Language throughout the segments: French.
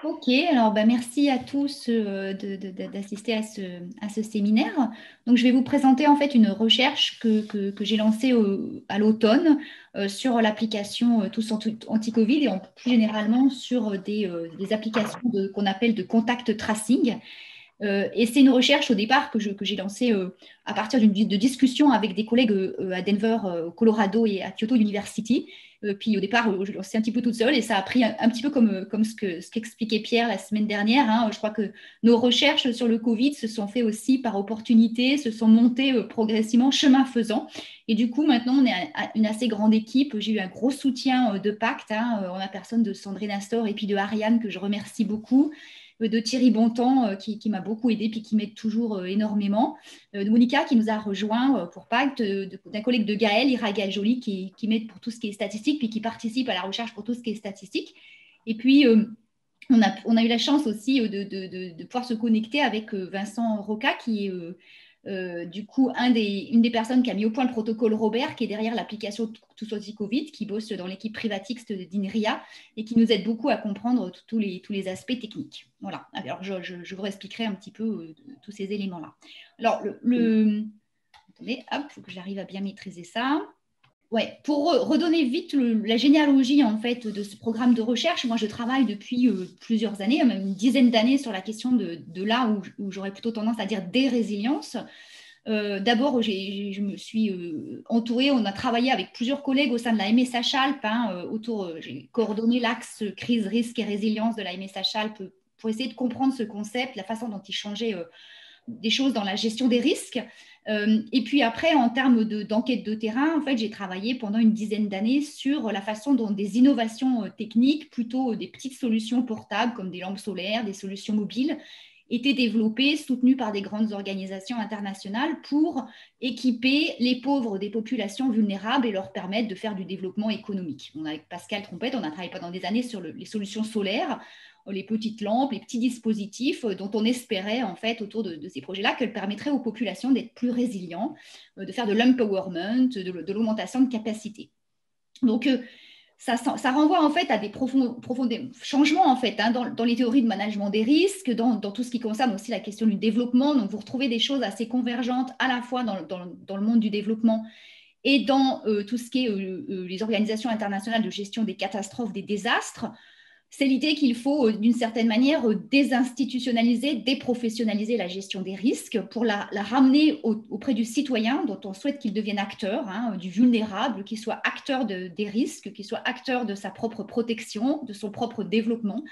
Ok, alors merci à tous d'assister à ce séminaire. Donc, je vais vous présenter en fait une recherche que j'ai lancée à l'automne sur l'application Tous Anti-Covid et plus généralement sur des applications qu'on appelle de contact tracing. Et c'est une recherche au départ que j'ai lancée à partir de discussions avec des collègues à Denver, au Colorado et à Kyoto University. Puis au départ, je lançais un petit peu toute seule et ça a pris un petit peu comme ce qu'expliquait Pierre la semaine dernière, hein. Je crois que nos recherches sur le Covid se sont faites aussi par opportunité, se sont montées progressivement, chemin faisant. Et du coup, maintenant, on est à une assez grande équipe. J'ai eu un gros soutien de Pacte, hein, en la personne de Sandrine Astor et puis de Ariane, que je remercie beaucoup, de Thierry Bontemps qui m'a beaucoup aidé puis qui m'aide toujours énormément, de Monica qui nous a rejoint pour Pacte, d'un collègue de Gaël, Ira Gaël Joly qui m'aide pour tout ce qui est statistique puis qui participe à la recherche pour tout ce qui est statistique. Et puis on a eu la chance aussi de pouvoir se connecter avec Vincent Roca, qui est du coup une des personnes qui a mis au point le protocole Robert, qui est derrière l'application Tous Covid, qui bosse dans l'équipe Privatix d'INRIA et qui nous aide beaucoup à comprendre tous les aspects techniques. Voilà, alors je vous expliquerai un petit peu tous ces éléments-là. Alors, attendez, hop, il faut que j'arrive à bien maîtriser ça. Ouais, pour redonner vite la généalogie en fait de ce programme de recherche, moi je travaille depuis plusieurs années, même une dizaine d'années sur la question de là où j'aurais plutôt tendance à dire des résiliences. D'abord, je me suis entourée, on a travaillé avec plusieurs collègues au sein de la MSH Alpes, hein, j'ai coordonné l'axe crise, risque et résilience de la MSH Alpes pour essayer de comprendre ce concept, la façon dont il changeait des choses dans la gestion des risques. Et puis après, en termes d'enquête de terrain, en fait, j'ai travaillé pendant une dizaine d'années sur la façon dont des innovations techniques, plutôt des petites solutions portables comme des lampes solaires, des solutions mobiles, étaient développées, soutenues par des grandes organisations internationales pour équiper les pauvres des populations vulnérables et leur permettre de faire du développement économique. Avec Pascal Trompette, on a travaillé pendant des années sur les solutions solaires, les petites lampes, les petits dispositifs dont on espérait en fait autour de ces projets-là qu'elles permettraient aux populations d'être plus résilients, de faire de l'empowerment, de l'augmentation de capacité. Donc ça renvoie en fait à des profonds changements en fait, hein, dans les théories de management des risques, dans tout ce qui concerne aussi la question du développement. Donc vous retrouvez des choses assez convergentes à la fois dans le monde du développement et dans tout ce qui est les organisations internationales de gestion des catastrophes, des désastres. C'est l'idée qu'il faut, d'une certaine manière, désinstitutionnaliser, déprofessionnaliser la gestion des risques pour la ramener auprès du citoyen dont on souhaite qu'il devienne acteur, hein, du vulnérable, qu'il soit acteur des risques, qu'il soit acteur de sa propre protection, de son propre développement,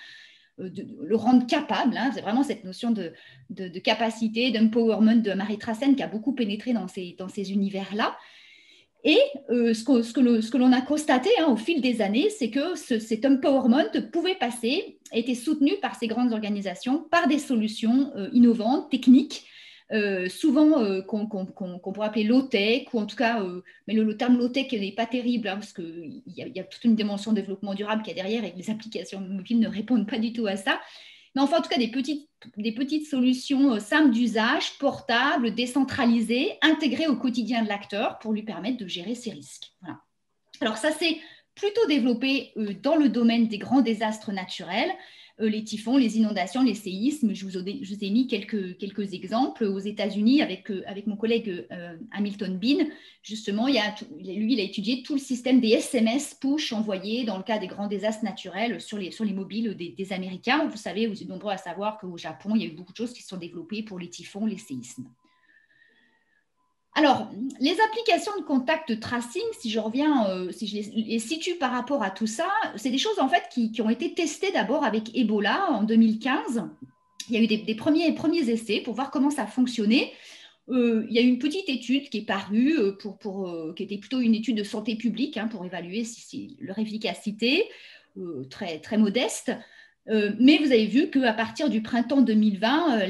de le rendre capable. Hein. C'est vraiment cette notion de capacité, d'empowerment de Marie Tracen qui a beaucoup pénétré dans ces univers-là. Et ce que l'on a constaté, hein, au fil des années, c'est que cet empowerment pouvait passer, était soutenu par ces grandes organisations, par des solutions innovantes, techniques, souvent qu'on pourrait appeler low-tech, ou en tout cas, mais le terme low-tech n'est pas terrible, hein, parce qu'il y a toute une dimension de développement durable qui est derrière et que les applications mobiles ne répondent pas du tout à ça. Mais enfin, en tout cas, des petites solutions simples d'usage, portables, décentralisées, intégrées au quotidien de l'acteur pour lui permettre de gérer ses risques. Voilà. Alors ça, c'est plutôt développé dans le domaine des grands désastres naturels, les typhons, les inondations, les séismes. Je vous ai mis quelques exemples. Aux États-Unis, avec mon collègue Hamilton Bean, justement, lui, il a étudié tout le système des SMS push envoyés dans le cas des grands désastres naturels sur les mobiles des Américains. Vous savez, vous êtes nombreux à savoir qu'au Japon, il y a eu beaucoup de choses qui se sont développées pour les typhons, les séismes. Alors, les applications de contact tracing, si je reviens, si je les situe par rapport à tout ça, c'est des choses en fait qui ont été testées d'abord avec Ebola en 2015. Il y a eu des premiers essais pour voir comment ça fonctionnait. Il y a eu une petite étude qui est parue, qui était plutôt une étude de santé publique, hein, pour évaluer leur efficacité, très, très modeste. Mais vous avez vu qu'à partir du printemps 2020,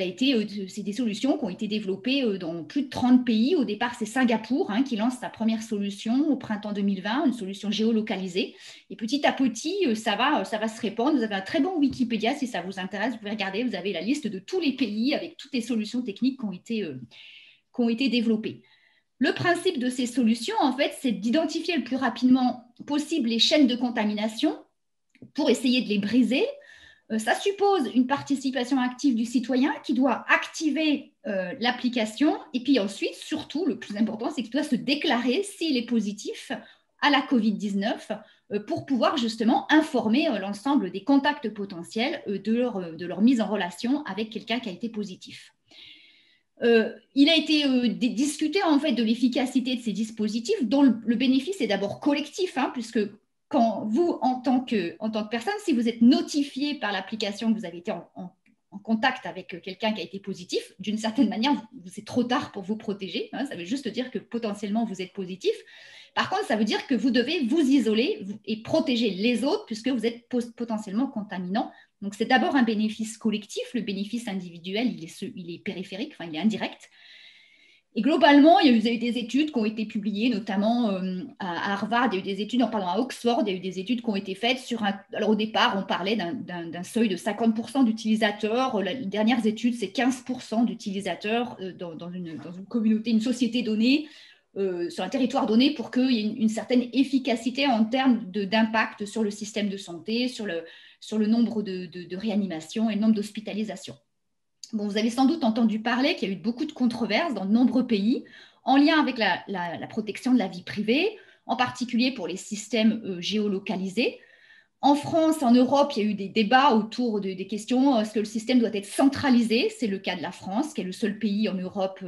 c'est des solutions qui ont été développées dans plus de 30 pays. Au départ, c'est Singapour, hein, qui lance sa première solution au printemps 2020, une solution géolocalisée. Et petit à petit, ça va se répandre. Vous avez un très bon Wikipédia, si ça vous intéresse. Vous pouvez regarder, vous avez la liste de tous les pays avec toutes les solutions techniques qui ont été développées. Le principe de ces solutions, en fait, c'est d'identifier le plus rapidement possible les chaînes de contamination pour essayer de les briser, Ça suppose une participation active du citoyen qui doit activer l'application. Et puis ensuite, surtout, le plus important, c'est qu'il doit se déclarer s'il est positif à la Covid-19 pour pouvoir justement informer l'ensemble des contacts potentiels de leur mise en relation avec quelqu'un qui a été positif. Il a été discuté en fait de l'efficacité de ces dispositifs dont le bénéfice est d'abord collectif, hein, puisque quand vous, en tant que personne, si vous êtes notifié par l'application que vous avez été en contact avec quelqu'un qui a été positif, d'une certaine manière, c'est trop tard pour vous protéger. Hein, ça veut juste dire que potentiellement vous êtes positif. Par contre, ça veut dire que vous devez vous isoler et protéger les autres puisque vous êtes potentiellement contaminant. Donc, c'est d'abord un bénéfice collectif. Le bénéfice individuel, il est périphérique, enfin, il est indirect. Et globalement, il y a eu des études qui ont été publiées, notamment à Harvard, il y a eu des études, à Oxford, il y a eu des études qui ont été faites sur alors au départ, on parlait d'un seuil de 50% d'utilisateurs. Les dernières études, c'est 15% d'utilisateurs dans une communauté, une société donnée, sur un territoire donné pour qu'il y ait une certaine efficacité en termes d'impact sur le système de santé, sur le nombre de réanimations et le nombre d'hospitalisations. Bon, vous avez sans doute entendu parler qu'il y a eu beaucoup de controverses dans de nombreux pays en lien avec la protection de la vie privée, en particulier pour les systèmes géolocalisés. En France, en Europe, il y a eu des débats autour des questions, est-ce que le système doit être centralisé? C'est le cas de la France, qui est le seul pays en Europe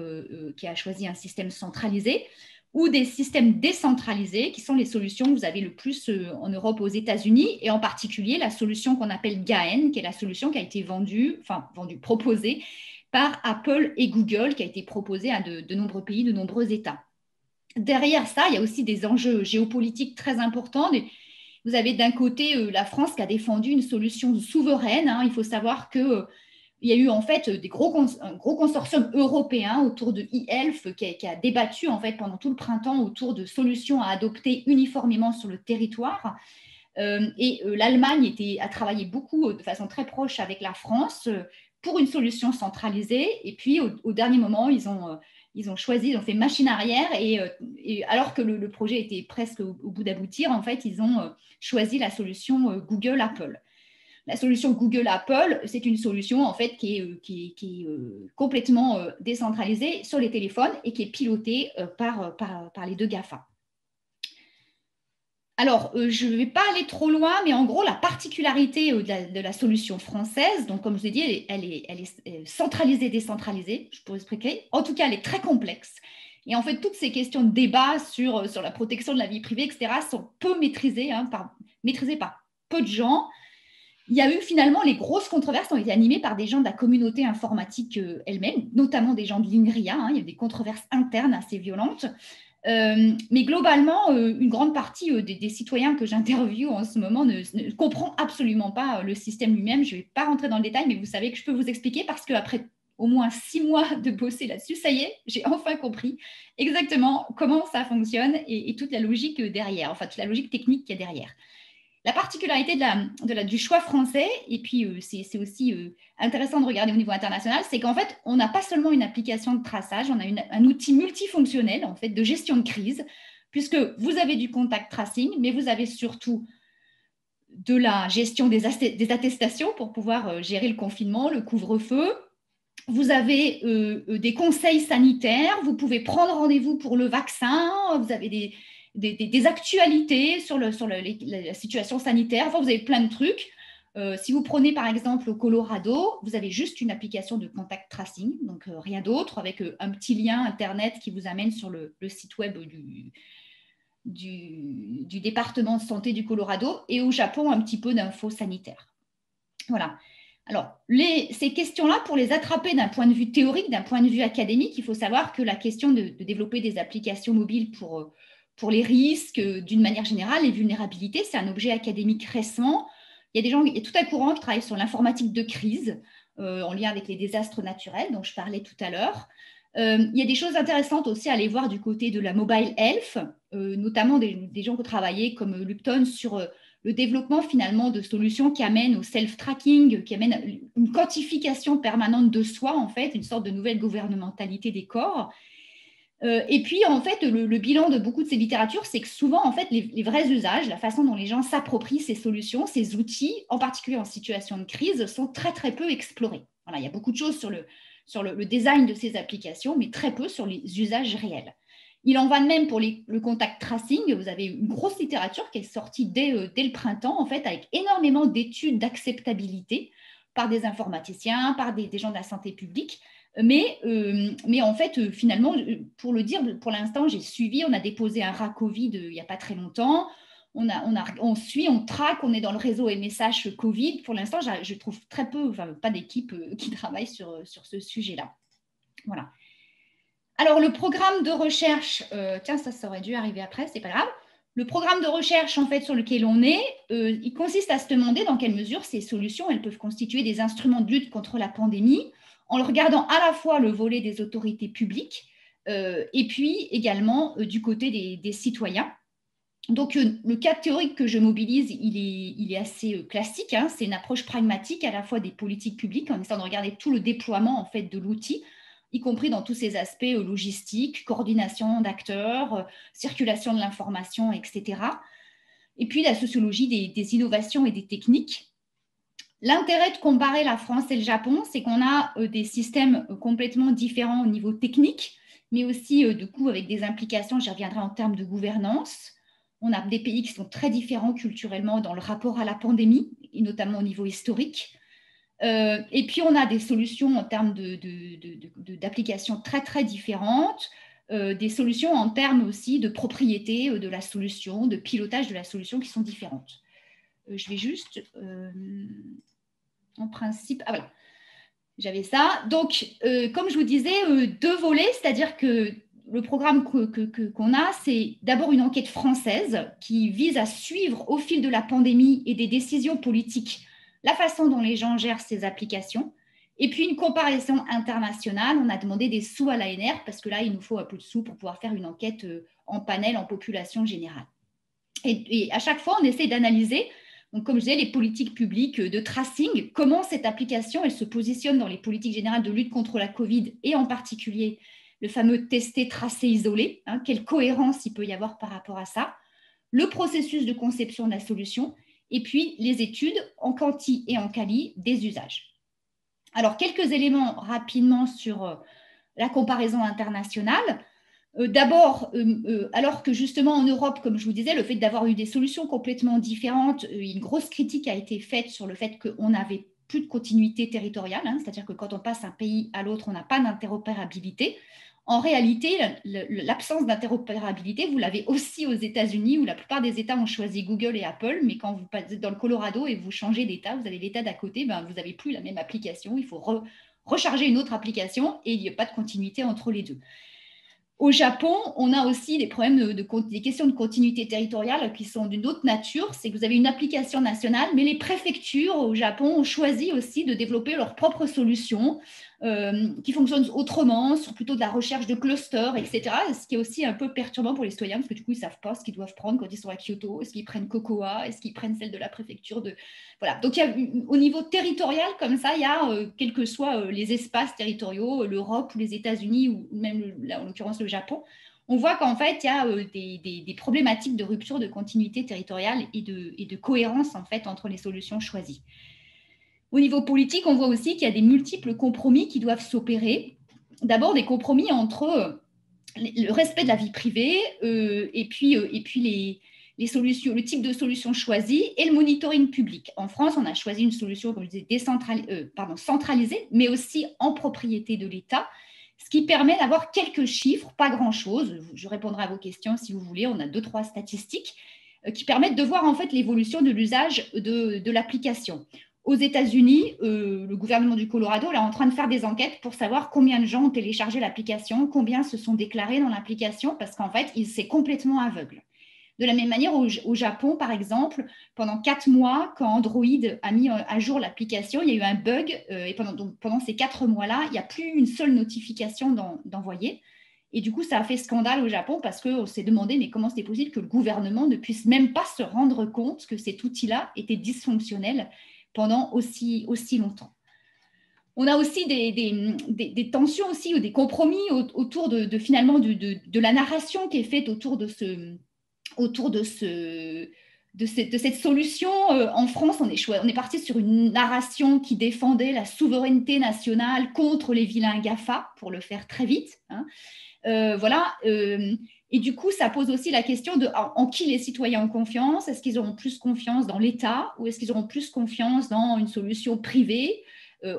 qui a choisi un système centralisé, ou des systèmes décentralisés, qui sont les solutions que vous avez le plus en Europe, aux États-Unis, et en particulier la solution qu'on appelle GAEN, qui est la solution qui a été proposée par Apple et Google, qui a été proposée à de nombreux pays, de nombreux États. Derrière ça, il y a aussi des enjeux géopolitiques très importants. Vous avez d'un côté la France qui a défendu une solution souveraine. Hein. Il faut savoir que il y a eu en fait un gros consortium européen autour de e-health qui a débattu en fait pendant tout le printemps autour de solutions à adopter uniformément sur le territoire. L'Allemagne a travaillé beaucoup de façon très proche avec la France pour une solution centralisée. Et puis au dernier moment, ils ont choisi, ils ont fait machine arrière et alors que le projet était presque au bout d'aboutir, en fait, ils ont choisi la solution Google-Apple. La solution Google-Apple, c'est une solution en fait qui est complètement décentralisée sur les téléphones et qui est pilotée par les deux GAFA. Alors, je ne vais pas aller trop loin, mais en gros, la particularité de la solution française, donc comme je vous ai dit, elle est centralisée, décentralisée, je pourrais expliquer. En tout cas, elle est très complexe. Et en fait, toutes ces questions de débat sur la protection de la vie privée, etc., sont peu maîtrisées, maîtrisées par peu de gens. Il y a eu finalement, les grosses controverses ont été animées par des gens de la communauté informatique elle-même, notamment des gens de l'INRIA. Hein, il y a eu des controverses internes assez violentes. Mais globalement, une grande partie des citoyens que j'interviewe en ce moment ne comprend absolument pas le système lui-même. Je ne vais pas rentrer dans le détail, mais vous savez que je peux vous expliquer parce qu'après au moins 6 mois de bosser là-dessus, ça y est, j'ai enfin compris exactement comment ça fonctionne et toute la logique derrière, enfin toute la logique technique qu'il y a derrière. La particularité du choix français, et puis c'est aussi intéressant de regarder au niveau international, c'est qu'en fait, on n'a pas seulement une application de traçage, on a un outil multifonctionnel en fait, de gestion de crise, puisque vous avez du contact tracing, mais vous avez surtout de la gestion des attestations pour pouvoir gérer le confinement, le couvre-feu. Vous avez des conseils sanitaires, vous pouvez prendre rendez-vous pour le vaccin, vous avez des actualités sur la situation sanitaire. Enfin, vous avez plein de trucs. Si vous prenez par exemple au Colorado, vous avez juste une application de contact tracing, donc rien d'autre, avec un petit lien Internet qui vous amène sur le site web du département de santé du Colorado, et au Japon, un petit peu d'infos sanitaires. Voilà. Alors, ces questions-là, pour les attraper d'un point de vue théorique, d'un point de vue académique, il faut savoir que la question de développer des applications mobiles pour les risques, d'une manière générale, les vulnérabilités, c'est un objet académique récent. Il y a tout un courant qui travaille sur l'informatique de crise, en lien avec les désastres naturels dont je parlais tout à l'heure. Il y a des choses intéressantes aussi à aller voir du côté de la mobile health, notamment des gens qui ont travaillé comme Lupton sur le développement finalement de solutions qui amènent au self-tracking, qui amènent une quantification permanente de soi, en fait, une sorte de nouvelle gouvernementalité des corps. Et puis, en fait, le bilan de beaucoup de ces littératures, c'est que souvent, en fait, les vrais usages, la façon dont les gens s'approprient ces solutions, ces outils, en particulier en situation de crise, sont très, très peu explorés. Voilà, il y a beaucoup de choses sur le design de ces applications, mais très peu sur les usages réels. Il en va de même pour le contact tracing. Vous avez une grosse littérature qui est sortie dès le printemps, en fait, avec énormément d'études d'acceptabilité par des informaticiens, par des gens de la santé publique. Mais en fait, finalement, pour le dire, pour l'instant, j'ai suivi, on a déposé un RA Covid il n'y a pas très longtemps. On suit, on traque, on est dans le réseau MSH Covid. Pour l'instant, je trouve très peu, enfin, pas d'équipe qui travaille sur ce sujet-là. Voilà. Alors, le programme de recherche, tiens, ça aurait dû arriver après, c'est pas grave. Le programme de recherche, en fait, sur lequel on est, il consiste à se demander dans quelle mesure ces solutions, elles peuvent constituer des instruments de lutte contre la pandémie, en le regardant à la fois le volet des autorités publiques et puis également du côté des citoyens. Donc, le cadre théorique que je mobilise, il est assez classique. Hein. C'est une approche pragmatique à la fois des politiques publiques, en essayant de regarder tout le déploiement en fait, de l'outil, y compris dans tous ces aspects logistiques, coordination d'acteurs, circulation de l'information, etc. Et puis, la sociologie des innovations et des techniques. L'intérêt de comparer la France et le Japon, c'est qu'on a des systèmes complètement différents au niveau technique, mais aussi du coup avec des implications, j'y reviendrai en termes de gouvernance. On a des pays qui sont très différents culturellement dans le rapport à la pandémie, et notamment au niveau historique. Et puis on a des solutions en termes d'applications très très différentes, des solutions en termes aussi de propriété de la solution, de pilotage de la solution qui sont différentes. Je vais juste en principe, ah voilà, j'avais ça. Donc, comme je vous disais, deux volets, c'est-à-dire que le programme qu'on a, c'est d'abord une enquête française qui vise à suivre au fil de la pandémie et des décisions politiques la façon dont les gens gèrent ces applications. Et puis une comparaison internationale, on a demandé des sous à l'ANR parce que là, il nous faut un peu de sous pour pouvoir faire une enquête en panel, en population générale. Et à chaque fois, on essaie d'analyser, donc, comme je disais, les politiques publiques de tracing, comment cette application elle se positionne dans les politiques générales de lutte contre la Covid et en particulier le fameux tester, tracer, isoler, hein, quelle cohérence il peut y avoir par rapport à ça, le processus de conception de la solution et puis les études en quanti et en quali des usages. Alors, quelques éléments rapidement sur la comparaison internationale. D'abord, alors que justement en Europe, comme je vous disais, le fait d'avoir eu des solutions complètement différentes, une grosse critique a été faite sur le fait qu'on n'avait plus de continuité territoriale, hein, c'est-à-dire que quand on passe d'un pays à l'autre, on n'a pas d'interopérabilité. En réalité, l'absence d'interopérabilité, vous l'avez aussi aux États-Unis, où la plupart des États ont choisi Google et Apple, mais quand vous passez dans le Colorado et vous changez d'État, vous avez l'État d'à côté, ben, vous n'avez plus la même application, il faut recharger une autre application et il n'y a pas de continuité entre les deux. Au Japon, on a aussi des problèmes des questions de continuité territoriale qui sont d'une autre nature. C'est que vous avez une application nationale, mais les préfectures au Japon ont choisi aussi de développer leurs propres solutions qui fonctionnent autrement, sur plutôt de la recherche de clusters, etc. Ce qui est aussi un peu perturbant pour les citoyens, parce que du coup, ils ne savent pas ce qu'ils doivent prendre quand ils sont à Kyoto. Est-ce qu'ils prennent Cocoa? Est-ce qu'ils prennent celle de la préfecture de... Voilà. Donc, au niveau territorial, comme ça, il y a, quels que soient les espaces territoriaux, l'Europe ou les États-Unis, ou même, là, en l'occurrence, le Japon, on voit qu'en fait, il y a des problématiques de rupture de continuité territoriale et de cohérence, en fait, entre les solutions choisies. Au niveau politique, on voit aussi qu'il y a des multiples compromis qui doivent s'opérer. D'abord, des compromis entre le respect de la vie privée et puis les solutions, le type de solution choisie et le monitoring public. En France, on a choisi une solution, comme je disais, centralisée, mais aussi en propriété de l'État, ce qui permet d'avoir quelques chiffres, pas grand-chose. Je répondrai à vos questions si vous voulez. On a 2-3 statistiques qui permettent de voir en fait l'évolution de l'usage de l'application. Aux États-Unis, le gouvernement du Colorado est en train de faire des enquêtes pour savoir combien de gens ont téléchargé l'application, combien se sont déclarés dans l'application, parce qu'en fait, c'est complètement aveugle. De la même manière, au Japon, par exemple, pendant 4 mois, quand Android a mis à jour l'application, il y a eu un bug, et pendant ces 4 mois-là, il n'y a plus une seule notification d'envoyer. Et du coup, ça a fait scandale au Japon parce qu'on s'est demandé, mais comment c'est possible que le gouvernement ne puisse même pas se rendre compte que cet outil-là était dysfonctionnel pendant aussi longtemps. On a aussi des tensions aussi, ou des compromis autour finalement de la narration qui est faite autour de cette solution. En France, on est parti sur une narration qui défendait la souveraineté nationale contre les vilains GAFA, pour le faire très vite, hein. Voilà. Et du coup, ça pose aussi la question de en qui les citoyens ont confiance. Est-ce qu'ils auront plus confiance dans l'État, ou est-ce qu'ils auront plus confiance dans une solution privée?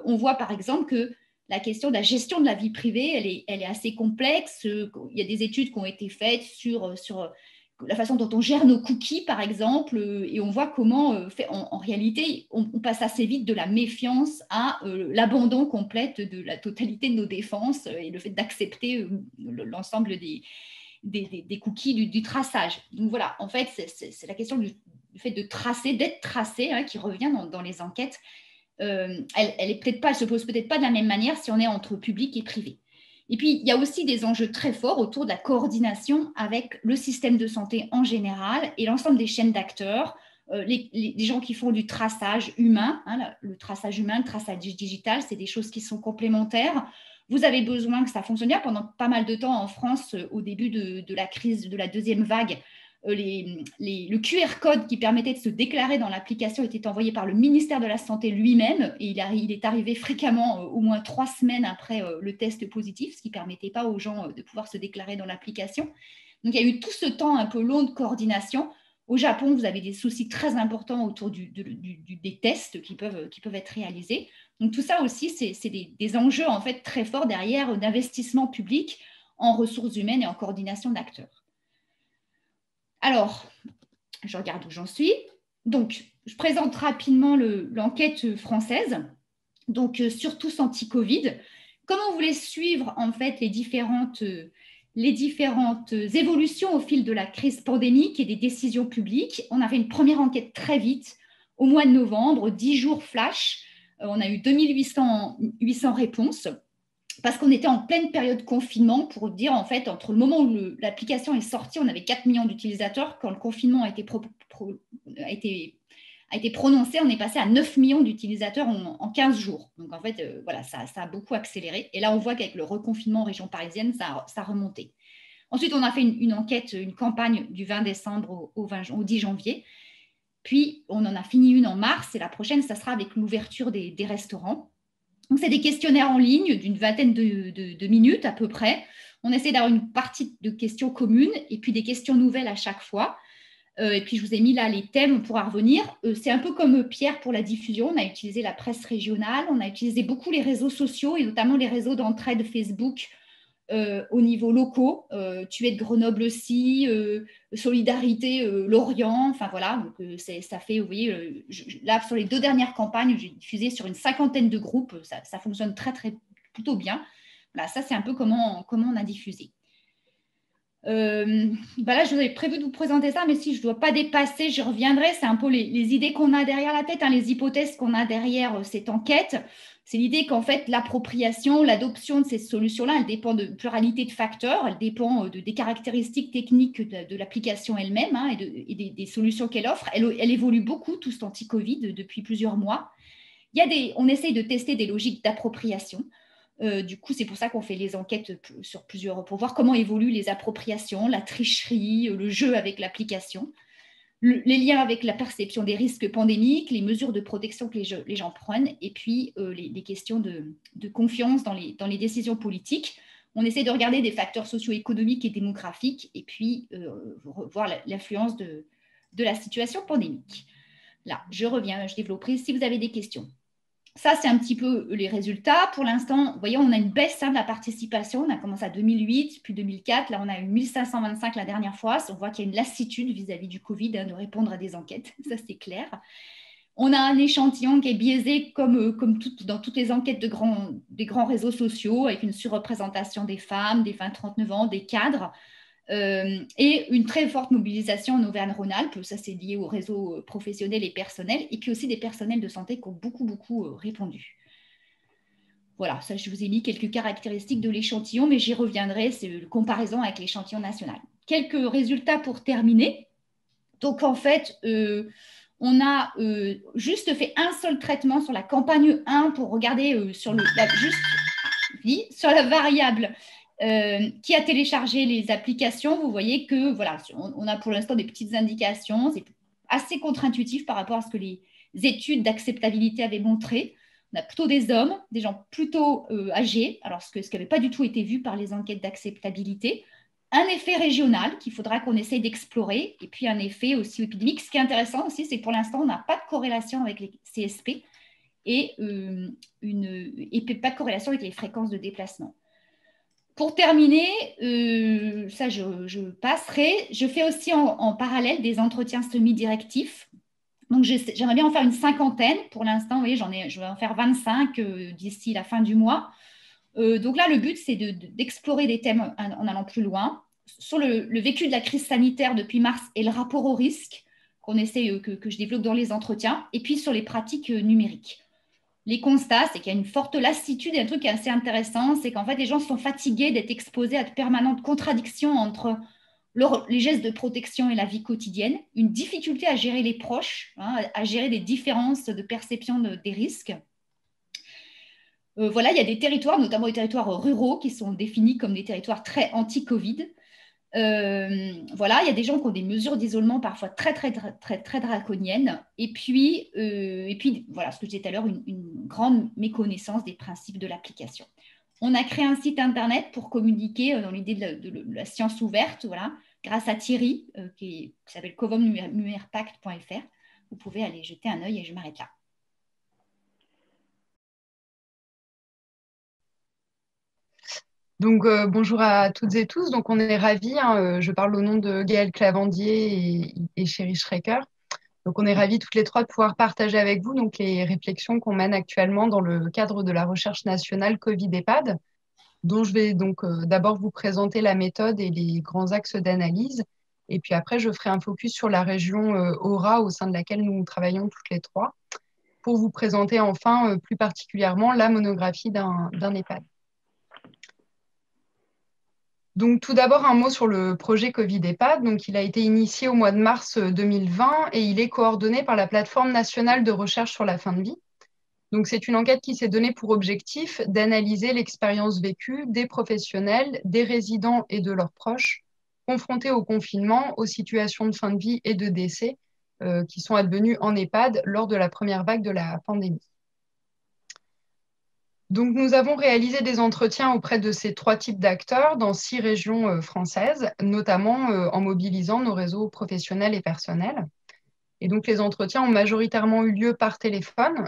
On voit par exemple que la question de la gestion de la vie privée, elle est assez complexe. Il y a des études qui ont été faites sur la façon dont on gère nos cookies, par exemple, et on voit comment, en réalité, on passe assez vite de la méfiance à l'abandon complet de la totalité de nos défenses, et le fait d'accepter l'ensemble des cookies, du traçage. Donc voilà, en fait, c'est la question du fait de tracer, d'être tracé, hein, qui revient dans les enquêtes. Elle est peut-être pas, elle se pose peut-être pas de la même manière si on est entre public et privé. Et puis, il y a aussi des enjeux très forts autour de la coordination avec le système de santé en général et l'ensemble des chaînes d'acteurs, les gens qui font du traçage humain, hein, le traçage humain, le traçage digital, c'est des choses qui sont complémentaires. Vous avez besoin que ça fonctionne bien. Pendant pas mal de temps en France, au début de la crise de la deuxième vague, le QR code qui permettait de se déclarer dans l'application était envoyé par le ministère de la Santé lui-même, et il est arrivé fréquemment, au moins 3 semaines après le test positif, ce qui ne permettait pas aux gens de pouvoir se déclarer dans l'application. Donc il y a eu tout ce temps un peu long de coordination. Au Japon, vous avez des soucis très importants autour des tests qui peuvent être réalisés. Donc tout ça aussi, c'est des enjeux en fait très forts derrière d'investissement public en ressources humaines et en coordination d'acteurs. Alors, je regarde où j'en suis. Donc, je présente rapidement l'enquête française, donc sur tous anti-Covid. Comme on voulait suivre en fait les différentes évolutions au fil de la crise pandémique et des décisions publiques, on a fait une première enquête très vite, au mois de novembre, 10 jours flash. On a eu 2800 réponses, parce qu'on était en pleine période de confinement, pour dire en fait, entre le moment où l'application est sortie, on avait 4 millions d'utilisateurs. Quand le confinement a été prononcé, on est passé à 9 millions d'utilisateurs en 15 jours. Donc en fait, voilà, ça a beaucoup accéléré. Et là, on voit qu'avec le reconfinement en région parisienne, ça a remonté. Ensuite, on a fait une enquête, une campagne du 20 décembre au 10 janvier. Puis, on en a fini une en mars, et la prochaine, ça sera avec l'ouverture des restaurants. Donc, c'est des questionnaires en ligne d'une vingtaine de minutes à peu près. On essaie d'avoir une partie de questions communes et puis des questions nouvelles à chaque fois. Et puis, je vous ai mis là les thèmes, on pourra revenir. C'est un peu comme Pierre pour la diffusion. On a utilisé la presse régionale, on a utilisé beaucoup les réseaux sociaux et notamment les réseaux d'entraide Facebook au niveau locaux. Tu es de Grenoble aussi, Solidarité Lorient, enfin voilà. Donc, ça fait, vous voyez, là, sur les 2 dernières campagnes, j'ai diffusé sur une 50aine de groupes. Ça fonctionne plutôt bien. Voilà, ça, c'est un peu comment on a diffusé. Là, je vous avais prévu de vous présenter ça, mais si je ne dois pas dépasser, je reviendrai. C'est un peu les idées qu'on a derrière la tête, hein, les hypothèses qu'on a derrière cette enquête. C'est l'idée qu'en fait, l'appropriation, l'adoption de ces solutions-là, elle dépend de pluralité de facteurs, elle dépend des caractéristiques techniques de l'application elle-même, hein, et des solutions qu'elle offre. Elle évolue beaucoup, tout cet anti-Covid, depuis plusieurs mois. On essaye de tester des logiques d'appropriation. Du coup, c'est pour ça qu'on fait les enquêtes sur plusieurs, pour voir comment évoluent les appropriations, la tricherie, le jeu avec l'application, les liens avec la perception des risques pandémiques, les mesures de protection que les gens prennent, et puis les questions de confiance dans les décisions politiques. On essaie de regarder des facteurs socio-économiques et démographiques, et puis voir l'influence de la situation pandémique. Là, je reviens, je développerai si vous avez des questions. Ça, c'est un petit peu les résultats. Pour l'instant, vous voyez, on a une baisse de la participation. On a commencé à 2008, puis 2004. Là, on a eu 1525 la dernière fois. On voit qu'il y a une lassitude vis-à-vis du Covid, hein, de répondre à des enquêtes. Ça, c'est clair. On a un échantillon qui est biaisé comme dans toutes les enquêtes des grands réseaux sociaux, avec une surreprésentation des femmes, des 20-39 ans, des cadres. Et une très forte mobilisation en Auvergne-Rhône-Alpes. Ça, c'est lié au réseau professionnel et personnel, et puis aussi des personnels de santé qui ont beaucoup répondu. Voilà, ça, je vous ai mis quelques caractéristiques de l'échantillon, mais j'y reviendrai, c'est une comparaison avec l'échantillon national. Quelques résultats pour terminer. Donc, en fait, On a juste fait un seul traitement sur la campagne 1 pour regarder sur la variable qui a téléchargé les applications. Vous voyez que voilà, on a pour l'instant des petites indications. C'est assez contre-intuitif par rapport à ce que les études d'acceptabilité avaient montré. On a plutôt des hommes, des gens plutôt âgés, alors ce qui n'avait pas du tout été vu par les enquêtes d'acceptabilité. Un effet régional qu'il faudra qu'on essaye d'explorer, et puis un effet aussi épidémique. Ce qui est intéressant aussi, c'est que pour l'instant, on n'a pas de corrélation avec les CSP et pas de corrélation avec les fréquences de déplacement. Pour terminer, ça je passerai. Je fais aussi en parallèle des entretiens semi-directifs. Donc, j'aimerais bien en faire une cinquantaine. Pour l'instant, vous voyez, je vais en faire 25 d'ici la fin du mois. Donc là, le but, c'est d'explorer des thèmes en allant plus loin. Sur le vécu de la crise sanitaire depuis mars et le rapport au risque qu'on essaie, que je développe dans les entretiens. Et puis sur les pratiques numériques. Les constats, c'est qu'il y a une forte lassitude et un truc assez intéressant, c'est qu'en fait, les gens sont fatigués d'être exposés à de permanentes contradictions entre les gestes de protection et la vie quotidienne, une difficulté à gérer les proches, à gérer des différences de perception des risques. Voilà, il y a des territoires, notamment les territoires ruraux, qui sont définis comme des territoires très anti-Covid. Voilà, il y a des gens qui ont des mesures d'isolement parfois très draconiennes. Et puis, voilà, ce que je disais tout à l'heure, une grande méconnaissance des principes de l'application. On a créé un site internet pour communiquer dans l'idée de la science ouverte, voilà, grâce à Thierry, qui s'appelle covumnumerpact.fr. Vous pouvez aller jeter un œil et je m'arrête là. Donc, bonjour à toutes et tous. Donc, on est ravis. Je parle au nom de Gaëlle Clavandier et Chéri Schrecker. Donc, on est ravis toutes les trois de pouvoir partager avec vous donc, les réflexions qu'on mène actuellement dans le cadre de la recherche nationale Covid-EHPAD, dont je vais donc d'abord vous présenter la méthode et les grands axes d'analyse. Et puis après, je ferai un focus sur la région Aura au sein de laquelle nous travaillons toutes les trois, pour vous présenter enfin plus particulièrement la monographie d'un EHPAD. Donc, tout d'abord, un mot sur le projet Covid-EHPAD. Donc, il a été initié au mois de mars 2020 et il est coordonné par la plateforme nationale de recherche sur la fin de vie. Donc, c'est une enquête qui s'est donnée pour objectif d'analyser l'expérience vécue des professionnels, des résidents et de leurs proches confrontés au confinement, aux situations de fin de vie et de décès qui sont advenues en EHPAD lors de la première vague de la pandémie. Donc, nous avons réalisé des entretiens auprès de ces trois types d'acteurs dans 6 régions françaises, notamment en mobilisant nos réseaux professionnels et personnels. Et donc, les entretiens ont majoritairement eu lieu par téléphone,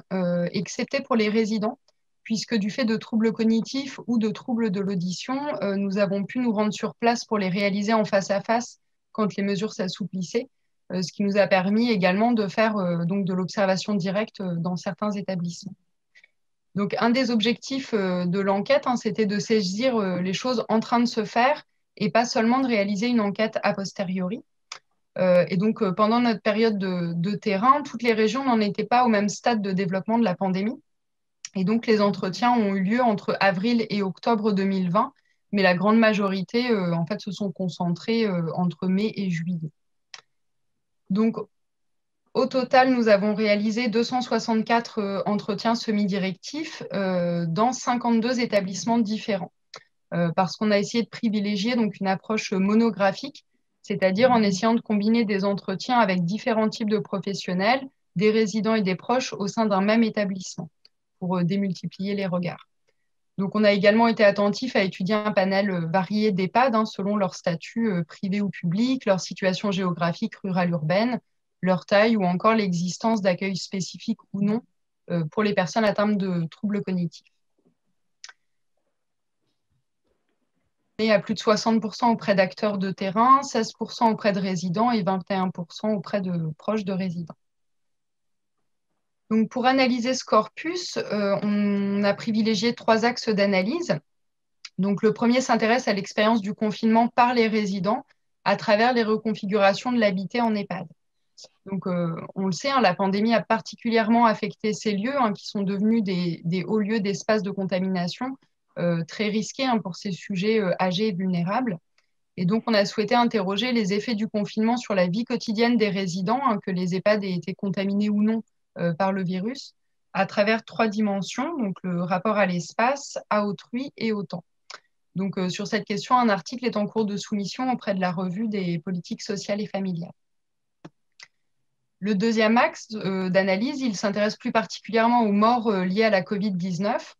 excepté pour les résidents, puisque du fait de troubles cognitifs ou de troubles de l'audition, nous avons pu nous rendre sur place pour les réaliser en face à face quand les mesures s'assouplissaient, ce qui nous a permis également de faire donc de l'observation directe dans certains établissements. Donc, un des objectifs de l'enquête, c'était de saisir les choses en train de se faire et pas seulement de réaliser une enquête a posteriori. Et donc, pendant notre période de terrain, toutes les régions n'en étaient pas au même stade de développement de la pandémie. Et donc, les entretiens ont eu lieu entre avril et octobre 2020, mais la grande majorité, en fait, se sont concentrés entre mai et juillet. Donc, au total, nous avons réalisé 264 entretiens semi-directifs dans 52 établissements différents, parce qu'on a essayé de privilégier donc une approche monographique, c'est-à-dire en essayant de combiner des entretiens avec différents types de professionnels, des résidents et des proches au sein d'un même établissement, pour démultiplier les regards. Donc, on a également été attentif à étudier un panel varié d'EHPAD selon leur statut privé ou public, leur situation géographique rurale-urbaine, leur taille ou encore l'existence d'accueil spécifique ou non pour les personnes atteintes de troubles cognitifs. Et à plus de 60% auprès d'acteurs de terrain, 16% auprès de résidents et 21% auprès de proches de résidents. Donc, pour analyser ce corpus, on a privilégié 3 axes d'analyse. Donc, le premier s'intéresse à l'expérience du confinement par les résidents à travers les reconfigurations de l'habité en EHPAD. Donc, on le sait, la pandémie a particulièrement affecté ces lieux qui sont devenus des hauts lieux d'espace de contamination très risqués pour ces sujets âgés et vulnérables. Et donc, on a souhaité interroger les effets du confinement sur la vie quotidienne des résidents, que les EHPAD aient été contaminés ou non par le virus, à travers 3 dimensions, donc le rapport à l'espace, à autrui et au temps. Donc, sur cette question, un article est en cours de soumission auprès de la revue des politiques sociales et familiales. Le deuxième axe d'analyse, il s'intéresse plus particulièrement aux morts liées à la Covid-19.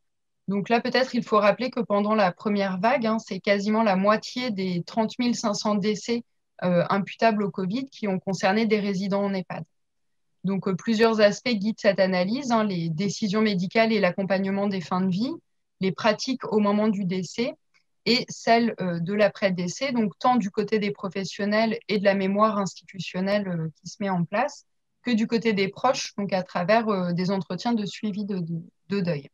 Donc là, peut-être, il faut rappeler que pendant la première vague, c'est quasiment la moitié des 30 500 décès imputables au Covid qui ont concerné des résidents en EHPAD. Donc, plusieurs aspects guident cette analyse, les décisions médicales et l'accompagnement des fins de vie, les pratiques au moment du décès et celles de l'après-décès, donc tant du côté des professionnels et de la mémoire institutionnelle qui se met en place, que du côté des proches, donc à travers des entretiens de suivi de deuil.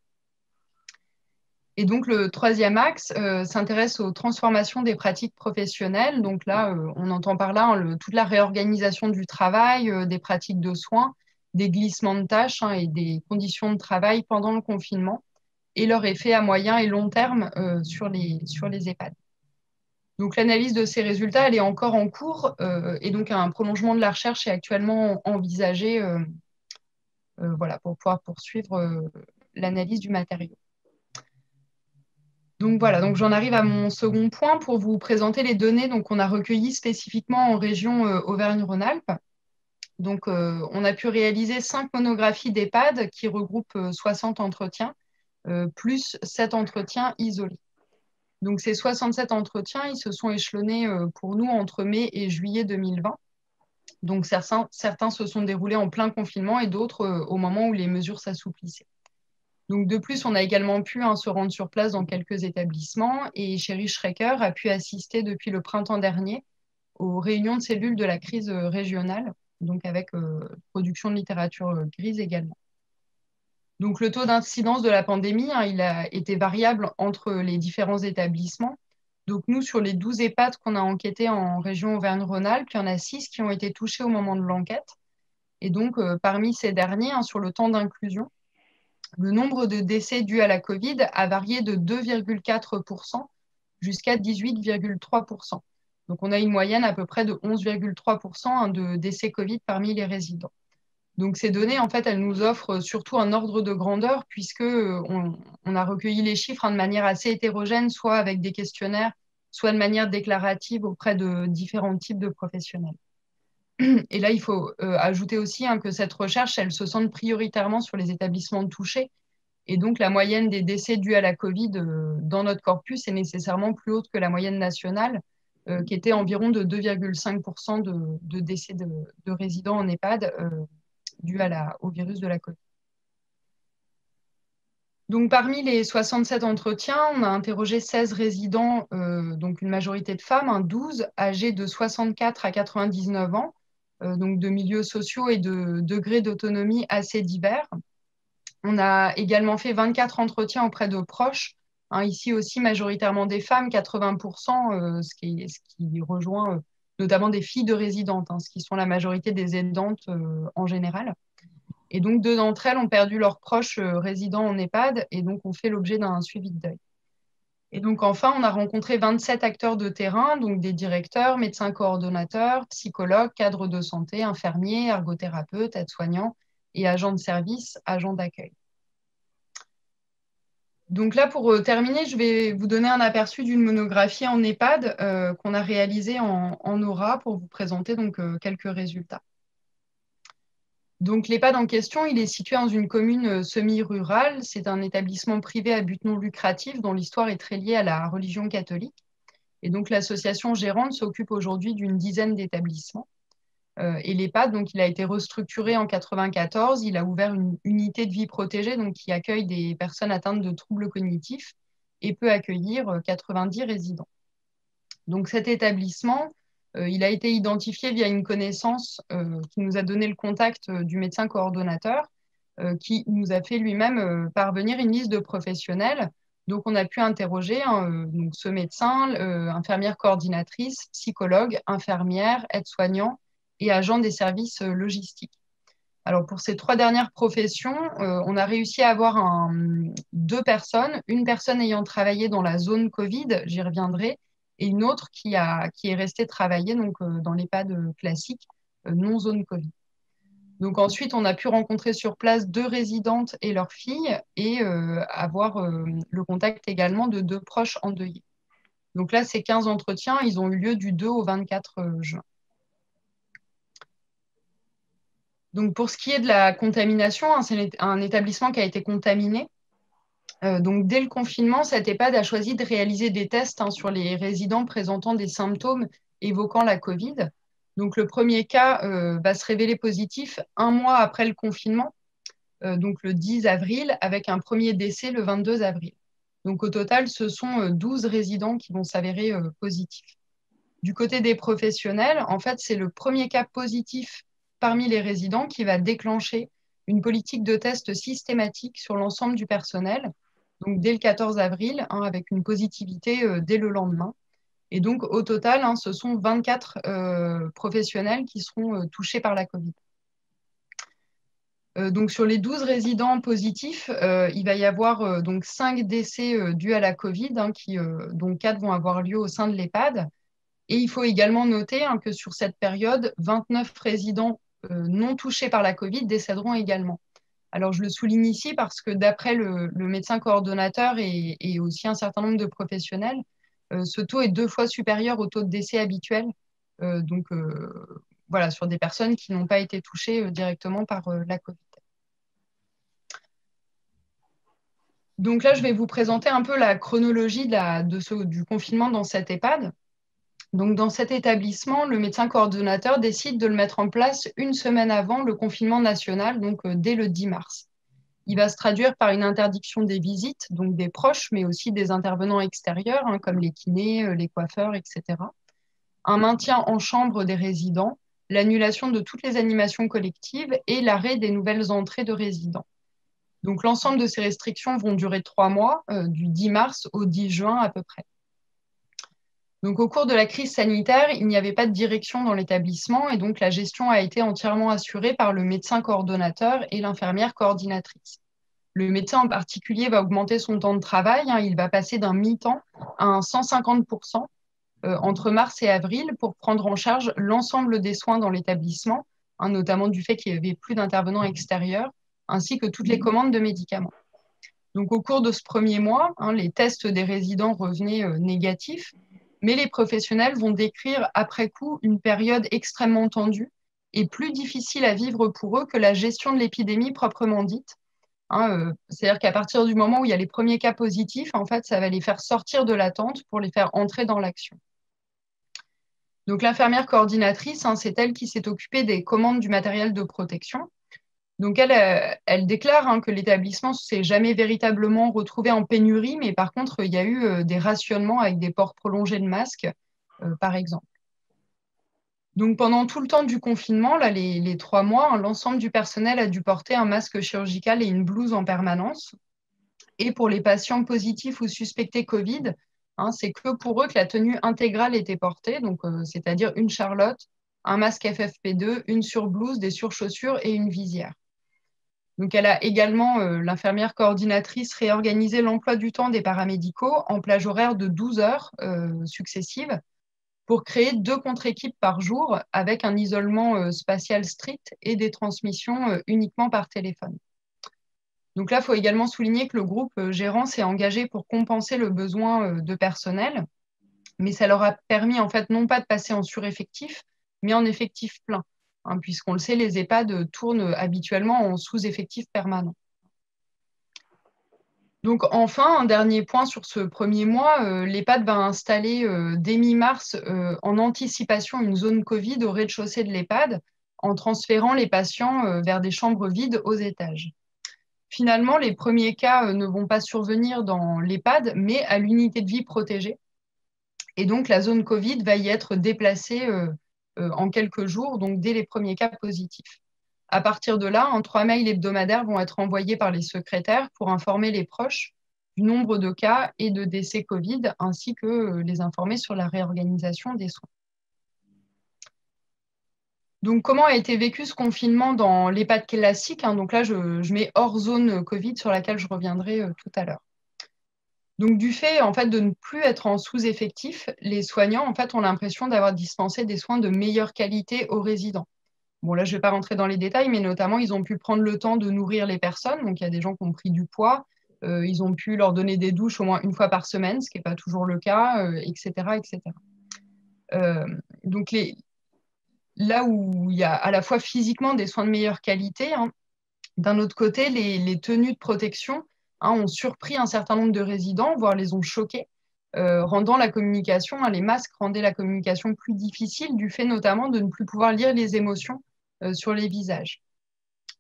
Et donc, le troisième axe s'intéresse aux transformations des pratiques professionnelles. Donc là, on entend par là toute la réorganisation du travail, des pratiques de soins, des glissements de tâches et des conditions de travail pendant le confinement et leur effet à moyen et long terme sur les EHPAD. Donc, l'analyse de ces résultats, elle est encore en cours et donc un prolongement de la recherche est actuellement envisagé voilà, pour pouvoir poursuivre l'analyse du matériau. Donc voilà, donc j'en arrive à mon second point pour vous présenter les données qu'on a recueillies spécifiquement en région Auvergne-Rhône-Alpes. Donc on a pu réaliser 5 monographies d'EHPAD qui regroupent 60 entretiens, plus 7 entretiens isolés. Donc ces 67 entretiens, ils se sont échelonnés pour nous entre mai et juillet 2020. Donc certains se sont déroulés en plein confinement et d'autres au moment où les mesures s'assouplissaient. Donc, de plus, on a également pu se rendre sur place dans quelques établissements et Chéri Schrecker a pu assister depuis le printemps dernier aux réunions de cellules de la crise régionale, donc avec production de littérature grise également. Donc, le taux d'incidence de la pandémie, il a été variable entre les différents établissements. Donc, nous, sur les 12 EHPAD qu'on a enquêtés en région Auvergne-Rhône-Alpes, il y en a 6 qui ont été touchés au moment de l'enquête. Et donc, parmi ces derniers, sur le temps d'inclusion, le nombre de décès dus à la Covid a varié de 2,4% jusqu'à 18,3%. Donc, on a une moyenne à peu près de 11,3% de décès Covid parmi les résidents. Donc, ces données, en fait, elles nous offrent surtout un ordre de grandeur puisque on a recueilli les chiffres de manière assez hétérogène, soit avec des questionnaires, soit de manière déclarative auprès de différents types de professionnels. Et là, il faut ajouter aussi que cette recherche, elle se centre prioritairement sur les établissements touchés. Et donc, la moyenne des décès dus à la Covid dans notre corpus est nécessairement plus haute que la moyenne nationale, qui était environ de 2,5% de décès de résidents en EHPAD dus au virus de la Covid. Donc, parmi les 67 entretiens, on a interrogé 16 résidents, donc une majorité de femmes, 12 âgés de 64 à 99 ans, donc de milieux sociaux et de degrés d'autonomie assez divers. On a également fait 24 entretiens auprès de proches, ici aussi majoritairement des femmes, 80%, ce qui rejoint notamment des filles de résidentes, ce qui sont la majorité des aidantes en général. Et donc, 2 d'entre elles ont perdu leurs proches résidents en EHPAD et donc ont fait l'objet d'un suivi de deuil. Et donc, enfin, on a rencontré 27 acteurs de terrain, donc des directeurs, médecins coordonnateurs, psychologues, cadres de santé, infirmiers, ergothérapeutes, aides-soignants et agents de service, agents d'accueil. Donc là, pour terminer, je vais vous donner un aperçu d'une monographie en EHPAD qu'on a réalisée en Aura pour vous présenter donc, quelques résultats. Donc l'EHPAD en question, il est situé dans une commune semi-rurale. C'est un établissement privé à but non lucratif dont l'histoire est très liée à la religion catholique. Et donc l'association gérante s'occupe aujourd'hui d'une dizaine d'établissements. Et l'EHPAD, donc, il a été restructuré en 1994. Il a ouvert une unité de vie protégée donc, qui accueille des personnes atteintes de troubles cognitifs et peut accueillir 90 résidents. Donc cet établissement, il a été identifié via une connaissance qui nous a donné le contact du médecin coordonnateur qui nous a fait lui-même parvenir une liste de professionnels. Donc, on a pu interroger donc ce médecin, infirmière coordinatrice, psychologue, infirmière, aide-soignant et agent des services logistiques. Alors, pour ces 3 dernières professions, on a réussi à avoir 2 personnes, une personne ayant travaillé dans la zone Covid, j'y reviendrai, et une autre qui est restée travailler donc, dans l'EHPAD classique, non zone Covid. Donc ensuite, on a pu rencontrer sur place 2 résidentes et leurs filles et avoir le contact également de 2 proches endeuillés. Donc là, ces 15 entretiens, ils ont eu lieu du 2 au 24 juin. Donc pour ce qui est de la contamination, hein, c'est un établissement qui a été contaminé. Donc dès le confinement, cette EHPAD a choisi de réaliser des tests, hein, sur les résidents présentant des symptômes évoquant la Covid. Donc le premier cas va se révéler positif 1 mois après le confinement, donc le 10 avril, avec un premier décès le 22 avril. Donc au total, ce sont 12 résidents qui vont s'avérer positifs. Du côté des professionnels, en fait, c'est le premier cas positif parmi les résidents qui va déclencher une politique de test systématique sur l'ensemble du personnel, donc dès le 14 avril, hein, avec une positivité dès le lendemain. Et donc, au total, hein, ce sont 24 professionnels qui seront touchés par la Covid. Donc, sur les 12 résidents positifs, il va y avoir donc 5 décès dus à la Covid, hein, dont 4 vont avoir lieu au sein de l'EHPAD. Et il faut également noter, hein, que sur cette période, 29 résidents non touchés par la Covid décéderont également. Alors, je le souligne ici parce que d'après le médecin coordonnateur et aussi un certain nombre de professionnels, ce taux est 2 fois supérieur au taux de décès habituel. Donc, voilà, sur des personnes qui n'ont pas été touchées directement par la Covid. Donc là, je vais vous présenter un peu la chronologie du confinement dans cette EHPAD. Donc, dans cet établissement, le médecin coordonnateur décide de le mettre en place 1 semaine avant le confinement national, donc dès le 10 mars. Il va se traduire par une interdiction des visites, donc des proches, mais aussi des intervenants extérieurs, hein, comme les kinés, les coiffeurs, etc. Un maintien en chambre des résidents, l'annulation de toutes les animations collectives et l'arrêt des nouvelles entrées de résidents. Donc, l'ensemble de ces restrictions vont durer 3 mois, du 10 mars au 10 juin à peu près. Donc, au cours de la crise sanitaire, il n'y avait pas de direction dans l'établissement et donc la gestion a été entièrement assurée par le médecin coordonnateur et l'infirmière coordinatrice. Le médecin en particulier va augmenter son temps de travail, hein, il va passer d'un mi-temps à un 150% entre mars et avril pour prendre en charge l'ensemble des soins dans l'établissement, hein, notamment du fait qu'il n'y avait plus d'intervenants extérieurs, ainsi que toutes les commandes de médicaments. Donc, au cours de ce premier mois, hein, les tests des résidents revenaient négatifs, mais les professionnels vont décrire après coup une période extrêmement tendue et plus difficile à vivre pour eux que la gestion de l'épidémie proprement dite. Hein, c'est-à-dire qu'à partir du moment où il y a les premiers cas positifs, en fait, ça va les faire sortir de l'attente pour les faire entrer dans l'action. Donc, l'infirmière coordinatrice, hein, c'est elle qui s'est occupée des commandes du matériel de protection. Donc, elle déclare, hein, que l'établissement ne s'est jamais véritablement retrouvé en pénurie, mais par contre, il y a eu des rationnements avec des ports prolongés de masques, par exemple. Donc, pendant tout le temps du confinement, là, les 3 mois, hein, l'ensemble du personnel a dû porter un masque chirurgical et une blouse en permanence. Et pour les patients positifs ou suspectés Covid, hein, c'est que pour eux que la tenue intégrale était portée, donc c'est-à-dire une charlotte, un masque FFP2, une surblouse, des surchaussures et une visière. Donc, elle a également, l'infirmière coordinatrice, réorganisé l'emploi du temps des paramédicaux en plage horaire de 12 heures successives pour créer 2 contre-équipes par jour avec un isolement spatial strict et des transmissions uniquement par téléphone. Donc là, il faut également souligner que le groupe gérant s'est engagé pour compenser le besoin de personnel, mais ça leur a permis en fait non pas de passer en sureffectif, mais en effectif plein. Hein, puisqu'on le sait, les EHPAD tournent habituellement en sous-effectif permanent. Donc enfin, un dernier point sur ce premier mois, l'EHPAD va installer dès mi-mars en anticipation une zone Covid au rez-de-chaussée de l'EHPAD en transférant les patients vers des chambres vides aux étages. Finalement, les premiers cas ne vont pas survenir dans l'EHPAD, mais à l'unité de vie protégée. Et donc, la zone Covid va y être déplacée en quelques jours, donc dès les premiers cas positifs. À partir de là, 3 mails hebdomadaires vont être envoyés par les secrétaires pour informer les proches du nombre de cas et de décès Covid, ainsi que les informer sur la réorganisation des soins. Donc, comment a été vécu ce confinement dans l'EHPAD classique, hein? Donc là, je mets hors zone Covid sur laquelle je reviendrai tout à l'heure. Donc, du fait en fait, de ne plus être en sous-effectif, les soignants en fait, ont l'impression d'avoir dispensé des soins de meilleure qualité aux résidents. Bon, là, je ne vais pas rentrer dans les détails, mais notamment, ils ont pu prendre le temps de nourrir les personnes. Donc, il y a des gens qui ont pris du poids. Ils ont pu leur donner des douches au moins une fois par semaine, ce qui n'est pas toujours le cas, etc., etc. Donc, là où il y a à la fois physiquement des soins de meilleure qualité, hein, d'un autre côté, les tenues de protection ont surpris un certain nombre de résidents, voire les ont choqués, rendant la communication, les masques rendaient la communication plus difficile du fait notamment de ne plus pouvoir lire les émotions sur les visages.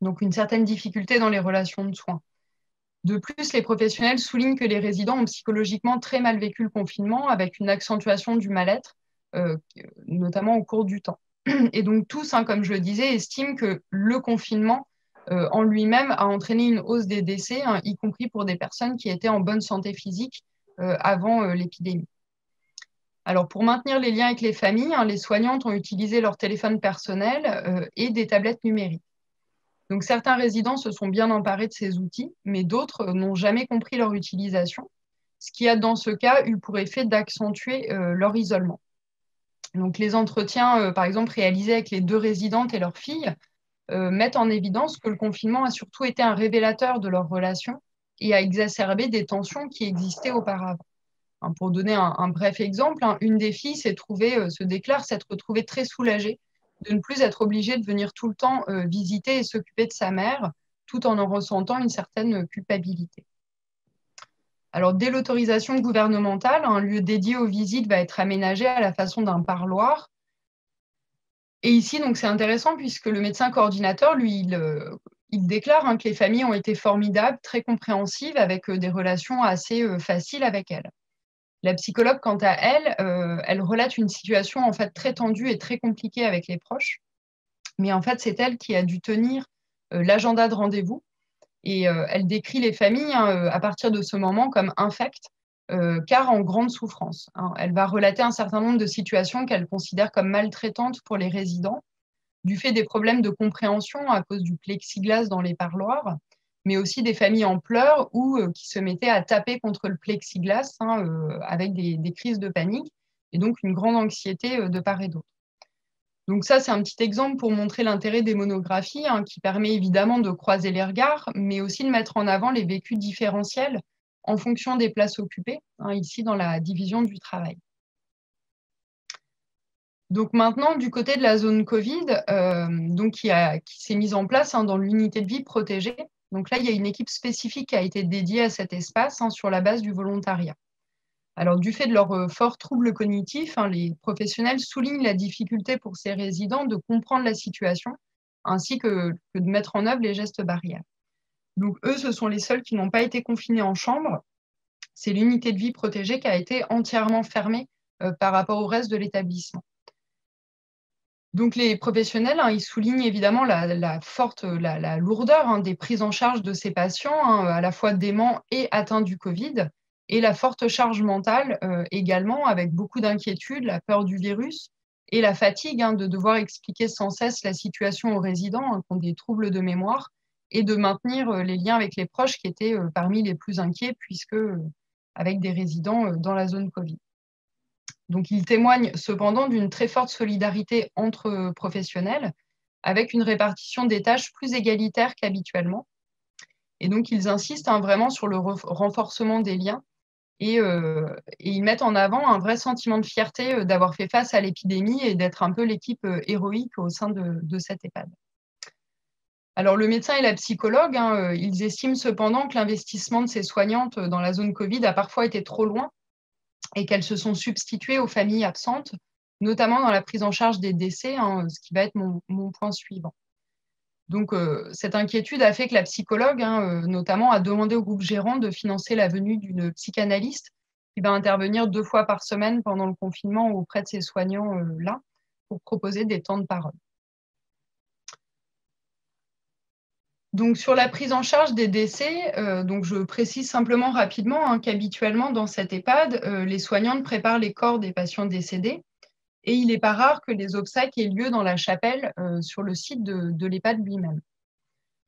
Donc une certaine difficulté dans les relations de soins. De plus, les professionnels soulignent que les résidents ont psychologiquement très mal vécu le confinement, avec une accentuation du mal-être, notamment au cours du temps. Et donc tous, comme je le disais, estiment que le confinement en lui-même a entraîné une hausse des décès, y compris pour des personnes qui étaient en bonne santé physique avant l'épidémie. Alors, pour maintenir les liens avec les familles, les soignantes ont utilisé leur téléphone personnel et des tablettes numériques. Donc, certains résidents se sont bien emparés de ces outils, mais d'autres n'ont jamais compris leur utilisation, ce qui a, dans ce cas, eu pour effet d'accentuer leur isolement. Donc, les entretiens, par exemple, réalisés avec les 2 résidentes et leurs filles, mettent en évidence que le confinement a surtout été un révélateur de leur relation et a exacerbé des tensions qui existaient auparavant. Pour donner un bref exemple, une des filles se déclare s'être retrouvée très soulagée de ne plus être obligée de venir tout le temps visiter et s'occuper de sa mère, tout en ressentant une certaine culpabilité. Alors, dès l'autorisation gouvernementale, un lieu dédié aux visites va être aménagé à la façon d'un parloir. Et ici, donc, c'est intéressant puisque le médecin coordinateur, lui, il déclare que les familles ont été formidables, très compréhensives, avec des relations assez faciles avec elles. La psychologue, quant à elle, elle relate une situation en fait très tendue et très compliquée avec les proches. Mais en fait, c'est elle qui a dû tenir l'agenda de rendez-vous. Et elle décrit les familles à partir de ce moment comme infectes, car en grande souffrance. Elle va relater un certain nombre de situations qu'elle considère comme maltraitantes pour les résidents, du fait des problèmes de compréhension à cause du plexiglas dans les parloirs, mais aussi des familles en pleurs ou qui se mettaient à taper contre le plexiglas avec des crises de panique, et donc une grande anxiété de part et d'autre. Donc ça, c'est un petit exemple pour montrer l'intérêt des monographies, qui permet évidemment de croiser les regards, mais aussi de mettre en avant les vécus différentiels en fonction des places occupées, ici dans la division du travail. Donc maintenant, du côté de la zone Covid, qui s'est mise en place dans l'unité de vie protégée. Donc là, il y a une équipe spécifique qui a été dédiée à cet espace sur la base du volontariat. Alors, du fait de leurs forts troubles cognitifs, les professionnels soulignent la difficulté pour ces résidents de comprendre la situation, ainsi que de mettre en œuvre les gestes barrières. Donc, eux, ce sont les seuls qui n'ont pas été confinés en chambre. C'est l'unité de vie protégée qui a été entièrement fermée par rapport au reste de l'établissement. Donc, les professionnels, ils soulignent évidemment la lourdeur des prises en charge de ces patients, à la fois déments et atteints du Covid, et la forte charge mentale également, avec beaucoup d'inquiétude, la peur du virus et la fatigue de devoir expliquer sans cesse la situation aux résidents qui ont des troubles de mémoire et de maintenir les liens avec les proches qui étaient parmi les plus inquiets, puisque avec des résidents dans la zone Covid. Donc, il témoigne cependant d'une très forte solidarité entre professionnels, avec une répartition des tâches plus égalitaire qu'habituellement. Et donc, ils insistent vraiment sur le renforcement des liens et ils mettent en avant un vrai sentiment de fierté d'avoir fait face à l'épidémie et d'être un peu l'équipe héroïque au sein de cette EHPAD. Alors, le médecin et la psychologue, ils estiment cependant que l'investissement de ces soignantes dans la zone Covid a parfois été trop loin et qu'elles se sont substituées aux familles absentes, notamment dans la prise en charge des décès, ce qui va être mon point suivant. Donc, cette inquiétude a fait que la psychologue, notamment, a demandé au groupe gérant de financer la venue d'une psychanalyste qui va intervenir 2 fois par semaine pendant le confinement auprès de ces soignants-là pour proposer des temps de parole. Donc, sur la prise en charge des décès, je précise simplement rapidement qu'habituellement, dans cette EHPAD, les soignantes préparent les corps des patients décédés et il n'est pas rare que les obsèques aient lieu dans la chapelle sur le site de l'EHPAD lui-même.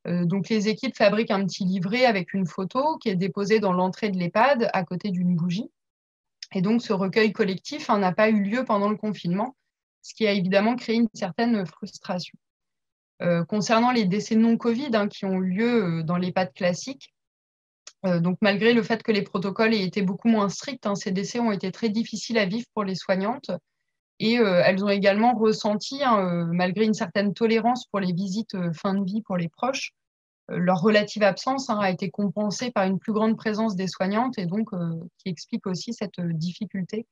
Donc, les équipes fabriquent un petit livret avec une photo qui est déposée dans l'entrée de l'EHPAD à côté d'une bougie. Et donc, ce recueil collectif n'a pas eu lieu pendant le confinement, ce qui a évidemment créé une certaine frustration. Concernant les décès non Covid qui ont eu lieu dans l'EHPAD classique, donc malgré le fait que les protocoles aient été beaucoup moins stricts, ces décès ont été très difficiles à vivre pour les soignantes. Et elles ont également ressenti, malgré une certaine tolérance pour les visites fin de vie pour les proches, leur relative absence a été compensée par une plus grande présence des soignantes et donc qui explique aussi cette difficulté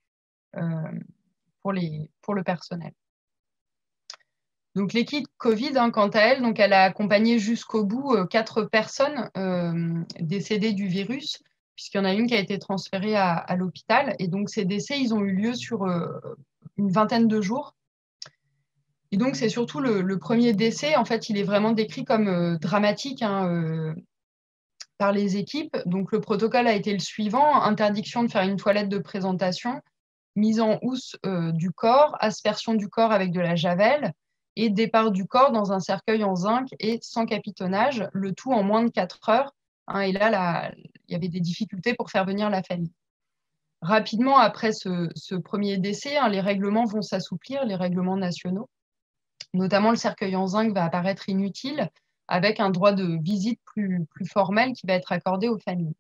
pour le personnel. Donc l'équipe Covid, quant à elle, donc elle a accompagné jusqu'au bout 4 personnes décédées du virus, puisqu'il y en a une qui a été transférée à l'hôpital. Et donc ces décès, ils ont eu lieu sur une vingtaine de jours. Et donc c'est surtout le premier décès, en fait, il est vraiment décrit comme dramatique par les équipes. Donc le protocole a été le suivant: interdiction de faire une toilette de présentation, mise en housse du corps, aspersion du corps avec de la javel, et départ du corps dans un cercueil en zinc et sans capitonnage, le tout en moins de 4 heures. Et là, il y avait des difficultés pour faire venir la famille. Rapidement, après ce premier décès, les règlements vont s'assouplir, les règlements nationaux. Notamment, le cercueil en zinc va apparaître inutile, avec un droit de visite plus formel qui va être accordé aux familles.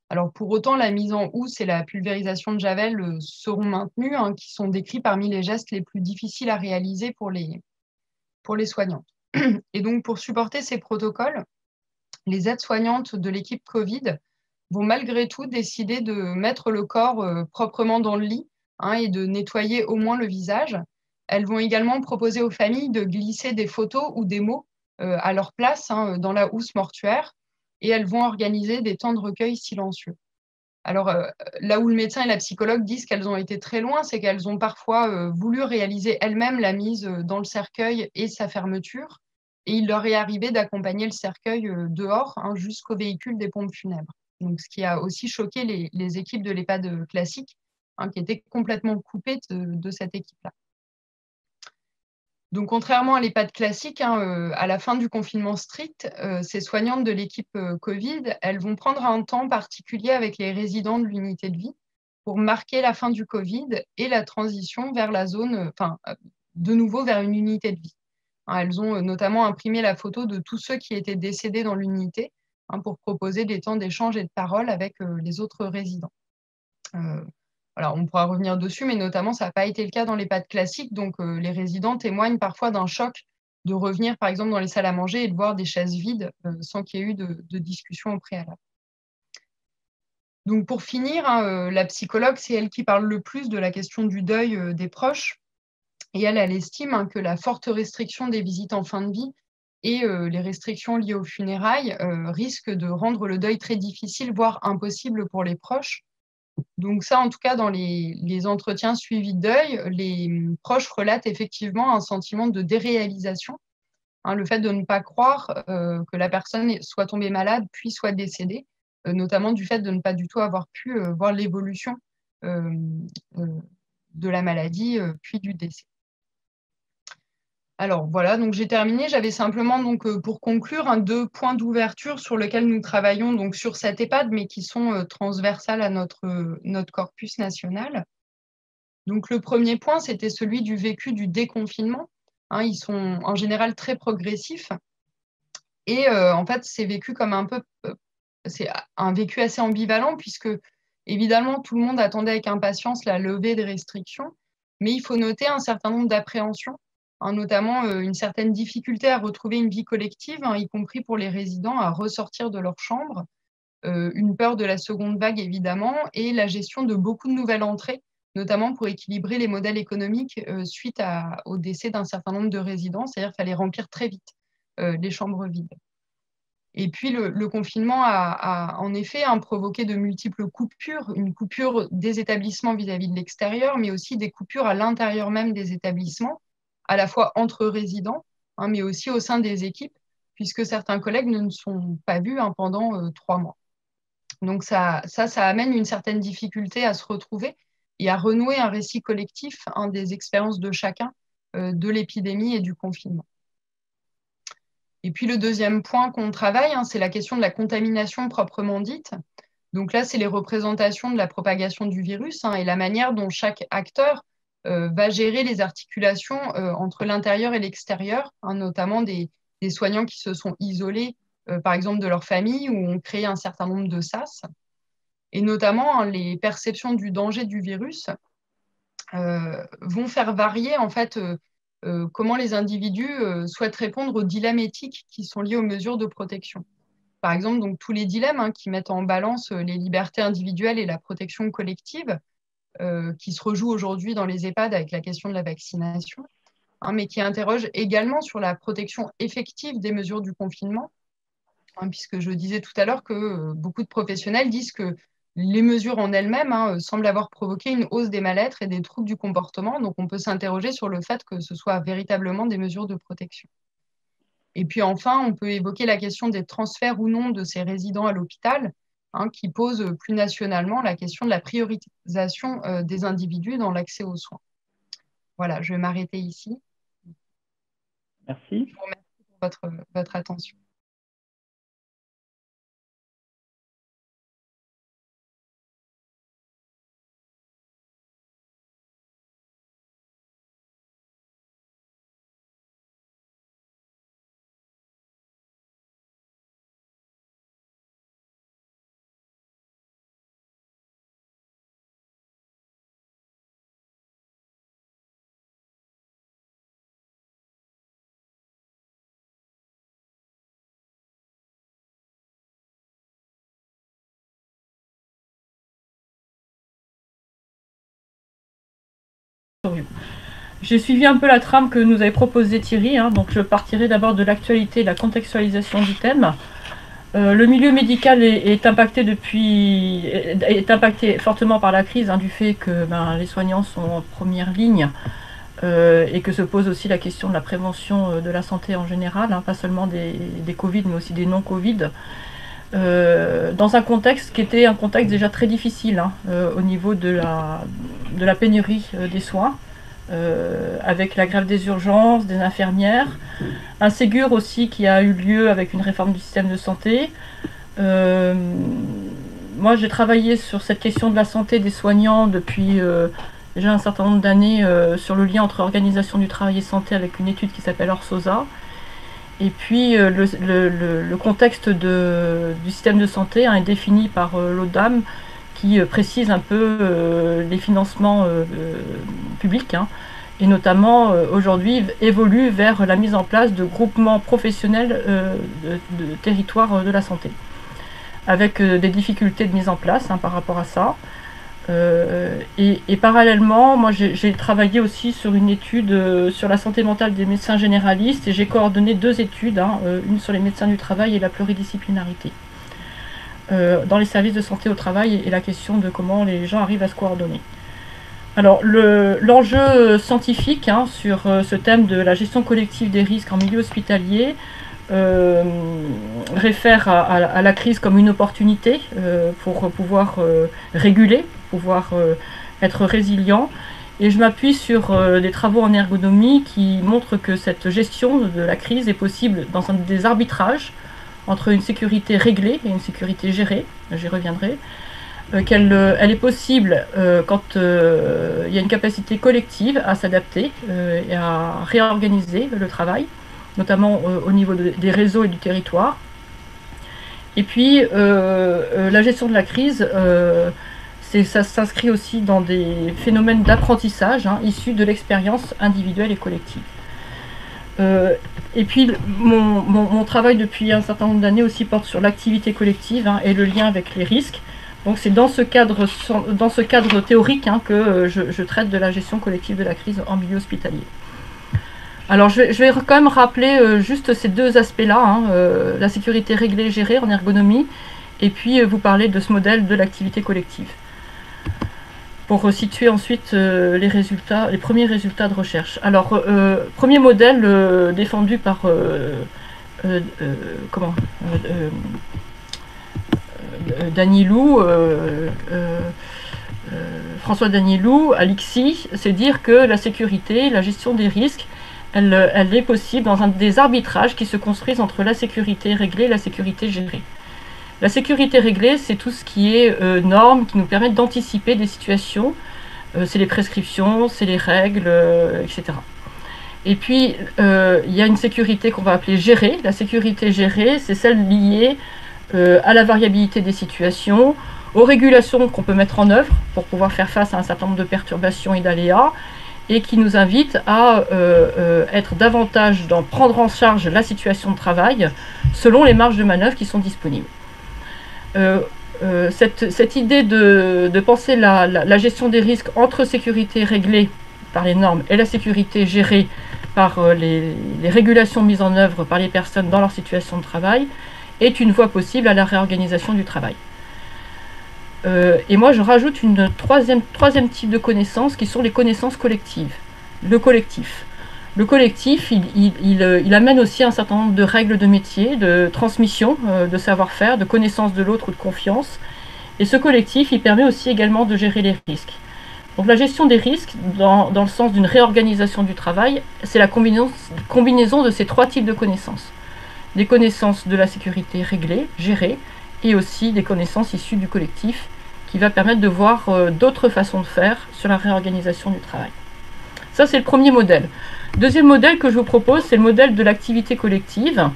Alors pour autant, la mise en housse et la pulvérisation de javel seront maintenues, qui sont décrits parmi les gestes les plus difficiles à réaliser pour les soignantes. Et donc pour supporter ces protocoles, les aides-soignantes de l'équipe Covid vont malgré tout décider de mettre le corps proprement dans le lit et de nettoyer au moins le visage. Elles vont également proposer aux familles de glisser des photos ou des mots à leur place dans la housse mortuaire, et elles vont organiser des temps de recueil silencieux. Alors, là où le médecin et la psychologue disent qu'elles ont été très loin, c'est qu'elles ont parfois voulu réaliser elles-mêmes la mise dans le cercueil et sa fermeture, et il leur est arrivé d'accompagner le cercueil dehors jusqu'au véhicule des pompes funèbres. Donc, ce qui a aussi choqué les équipes de l'EHPAD classique, qui étaient complètement coupées de cette équipe-là. Donc, contrairement à l'EHPAD classique, à la fin du confinement strict, ces soignantes de l'équipe Covid, elles vont prendre un temps particulier avec les résidents de l'unité de vie pour marquer la fin du Covid et la transition vers la zone, de nouveau vers une unité de vie. Elles ont notamment imprimé la photo de tous ceux qui étaient décédés dans l'unité pour proposer des temps d'échange et de parole avec les autres résidents. Voilà, on pourra revenir dessus, mais notamment, ça n'a pas été le cas dans l'EHPAD classique. Donc, les résidents témoignent parfois d'un choc de revenir, par exemple, dans les salles à manger et de voir des chaises vides sans qu'il y ait eu de discussion au préalable. Donc, pour finir, la psychologue, c'est elle qui parle le plus de la question du deuil des proches. Et elle estime que la forte restriction des visites en fin de vie et les restrictions liées aux funérailles risquent de rendre le deuil très difficile, voire impossible pour les proches. Donc ça, en tout cas, dans les entretiens suivis de deuil, les proches relatent effectivement un sentiment de déréalisation, le fait de ne pas croire que la personne soit tombée malade puis soit décédée, notamment du fait de ne pas du tout avoir pu voir l'évolution de la maladie puis du décès. Alors voilà, donc j'ai terminé. J'avais simplement pour conclure 2 points d'ouverture sur lesquels nous travaillons donc sur cette EHPAD, mais qui sont transversales à notre corpus national. Donc le premier point, c'était celui du vécu du déconfinement. Ils sont en général très progressifs. Et en fait, c'est vécu comme c'est un vécu assez ambivalent, puisque évidemment, tout le monde attendait avec impatience la levée des restrictions, mais il faut noter un certain nombre d'appréhensions, notamment une certaine difficulté à retrouver une vie collective, y compris pour les résidents, à ressortir de leur chambre, une peur de la seconde vague évidemment, et la gestion de beaucoup de nouvelles entrées, notamment pour équilibrer les modèles économiques suite au décès d'un certain nombre de résidents, c'est-à-dire qu'il fallait remplir très vite les chambres vides. Et puis le confinement a en effet provoqué de multiples coupures, une coupure des établissements vis-à-vis de l'extérieur, mais aussi des coupures à l'intérieur même des établissements, à la fois entre résidents, mais aussi au sein des équipes, puisque certains collègues ne sont pas vus pendant 3 mois. Donc ça amène une certaine difficulté à se retrouver et à renouer un récit collectif des expériences de chacun de l'épidémie et du confinement. Et puis le deuxième point qu'on travaille, c'est la question de la contamination proprement dite. Donc là, c'est les représentations de la propagation du virus et la manière dont chaque acteur va gérer les articulations entre l'intérieur et l'extérieur, notamment des soignants qui se sont isolés, par exemple, de leur famille, ou ont créé un certain nombre de SAS. Et notamment, les perceptions du danger du virus vont faire varier, en fait, comment les individus souhaitent répondre aux dilemmes éthiques qui sont liés aux mesures de protection. Par exemple, donc, tous les dilemmes qui mettent en balance les libertés individuelles et la protection collective, qui se rejouent aujourd'hui dans les EHPAD avec la question de la vaccination, mais qui interrogent également sur la protection effective des mesures du confinement, puisque je disais tout à l'heure que beaucoup de professionnels disent que les mesures en elles-mêmes semblent avoir provoqué une hausse des mal-être et des troubles du comportement. Donc, on peut s'interroger sur le fait que ce soit véritablement des mesures de protection. Et puis enfin, on peut évoquer la question des transferts ou non de ces résidents à l'hôpital, qui pose plus nationalement la question de la priorisation des individus dans l'accès aux soins. Voilà, je vais m'arrêter ici. Merci. Je vous remercie pour votre attention. J'ai suivi un peu la trame que nous avait proposée Thierry, donc je partirai d'abord de l'actualité et de la contextualisation du thème. Le milieu médical est impacté fortement par la crise, du fait que les soignants sont en première ligne et que se pose aussi la question de la prévention de la santé en général, pas seulement des Covid mais aussi des non-Covid. Dans un contexte qui était un contexte déjà très difficile au niveau de la pénurie des soins, avec la grève des urgences, des infirmières, un Ségur aussi qui a eu lieu avec une réforme du système de santé. Moi j'ai travaillé sur cette question de la santé des soignants depuis déjà un certain nombre d'années sur le lien entre organisation du travail et santé avec une étude qui s'appelle Orsosa. Et puis le contexte du système de santé est défini par l'ODAM qui précise un peu les financements publics et notamment aujourd'hui évolue vers la mise en place de groupements professionnels de territoire de la santé avec des difficultés de mise en place par rapport à ça. Et parallèlement, moi j'ai travaillé aussi sur une étude sur la santé mentale des médecins généralistes et j'ai coordonné 2 études, une sur les médecins du travail et la pluridisciplinarité dans les services de santé au travail et la question de comment les gens arrivent à se coordonner. Alors l'enjeu scientifique sur ce thème de la gestion collective des risques en milieu hospitalier réfère à la crise comme une opportunité pour pouvoir réguler, pouvoir être résilient. Et je m'appuie sur des travaux en ergonomie qui montrent que cette gestion de la crise est possible dans des arbitrages entre une sécurité réglée et une sécurité gérée, j'y reviendrai, elle est possible quand il y a une capacité collective à s'adapter et à réorganiser le travail, notamment au niveau des réseaux et du territoire. Et puis la gestion de la crise, ça s'inscrit aussi dans des phénomènes d'apprentissage issus de l'expérience individuelle et collective. Et puis mon travail depuis un certain nombre d'années aussi porte sur l'activité collective et le lien avec les risques. Donc c'est dans ce cadre théorique que je traite de la gestion collective de la crise en milieu hospitalier. Alors je vais quand même rappeler juste ces 2 aspects-là, la sécurité réglée et gérée en ergonomie, et puis vous parler de ce modèle de l'activité collective. Pour situer ensuite les premiers résultats de recherche. Alors, premier modèle défendu par Danielou, François Danielou à l'ICSI, c'est dire que la sécurité, la gestion des risques elle est possible dans des arbitrages qui se construisent entre la sécurité réglée et la sécurité gérée. La sécurité réglée, c'est tout ce qui est normes qui nous permettent d'anticiper des situations. C'est les prescriptions, c'est les règles, etc. Et puis, il y a une sécurité qu'on va appeler gérée. La sécurité gérée, c'est celle liée à la variabilité des situations, aux régulations qu'on peut mettre en œuvre pour pouvoir faire face à un certain nombre de perturbations et d'aléas, et qui nous invite à être davantage dans prendre en charge la situation de travail selon les marges de manœuvre qui sont disponibles. Cette idée de penser la gestion des risques entre sécurité réglée par les normes et la sécurité gérée par les régulations mises en œuvre par les personnes dans leur situation de travail est une voie possible à la réorganisation du travail. Et moi, je rajoute une troisième type de connaissances qui sont les connaissances collectives. Le collectif. Le collectif, il amène aussi un certain nombre de règles de métier, de transmission, de savoir-faire, de connaissance de l'autre ou de confiance. Et ce collectif, il permet aussi également de gérer les risques. Donc la gestion des risques, dans le sens d'une réorganisation du travail, c'est la combinaison de ces trois types de connaissances. Des connaissances de la sécurité réglée, gérée, et aussi des connaissances issues du collectif, qui va permettre de voir d'autres façons de faire sur la réorganisation du travail. Ça, c'est le premier modèle. Deuxième modèle que je vous propose, c'est le modèle de l'activité collective.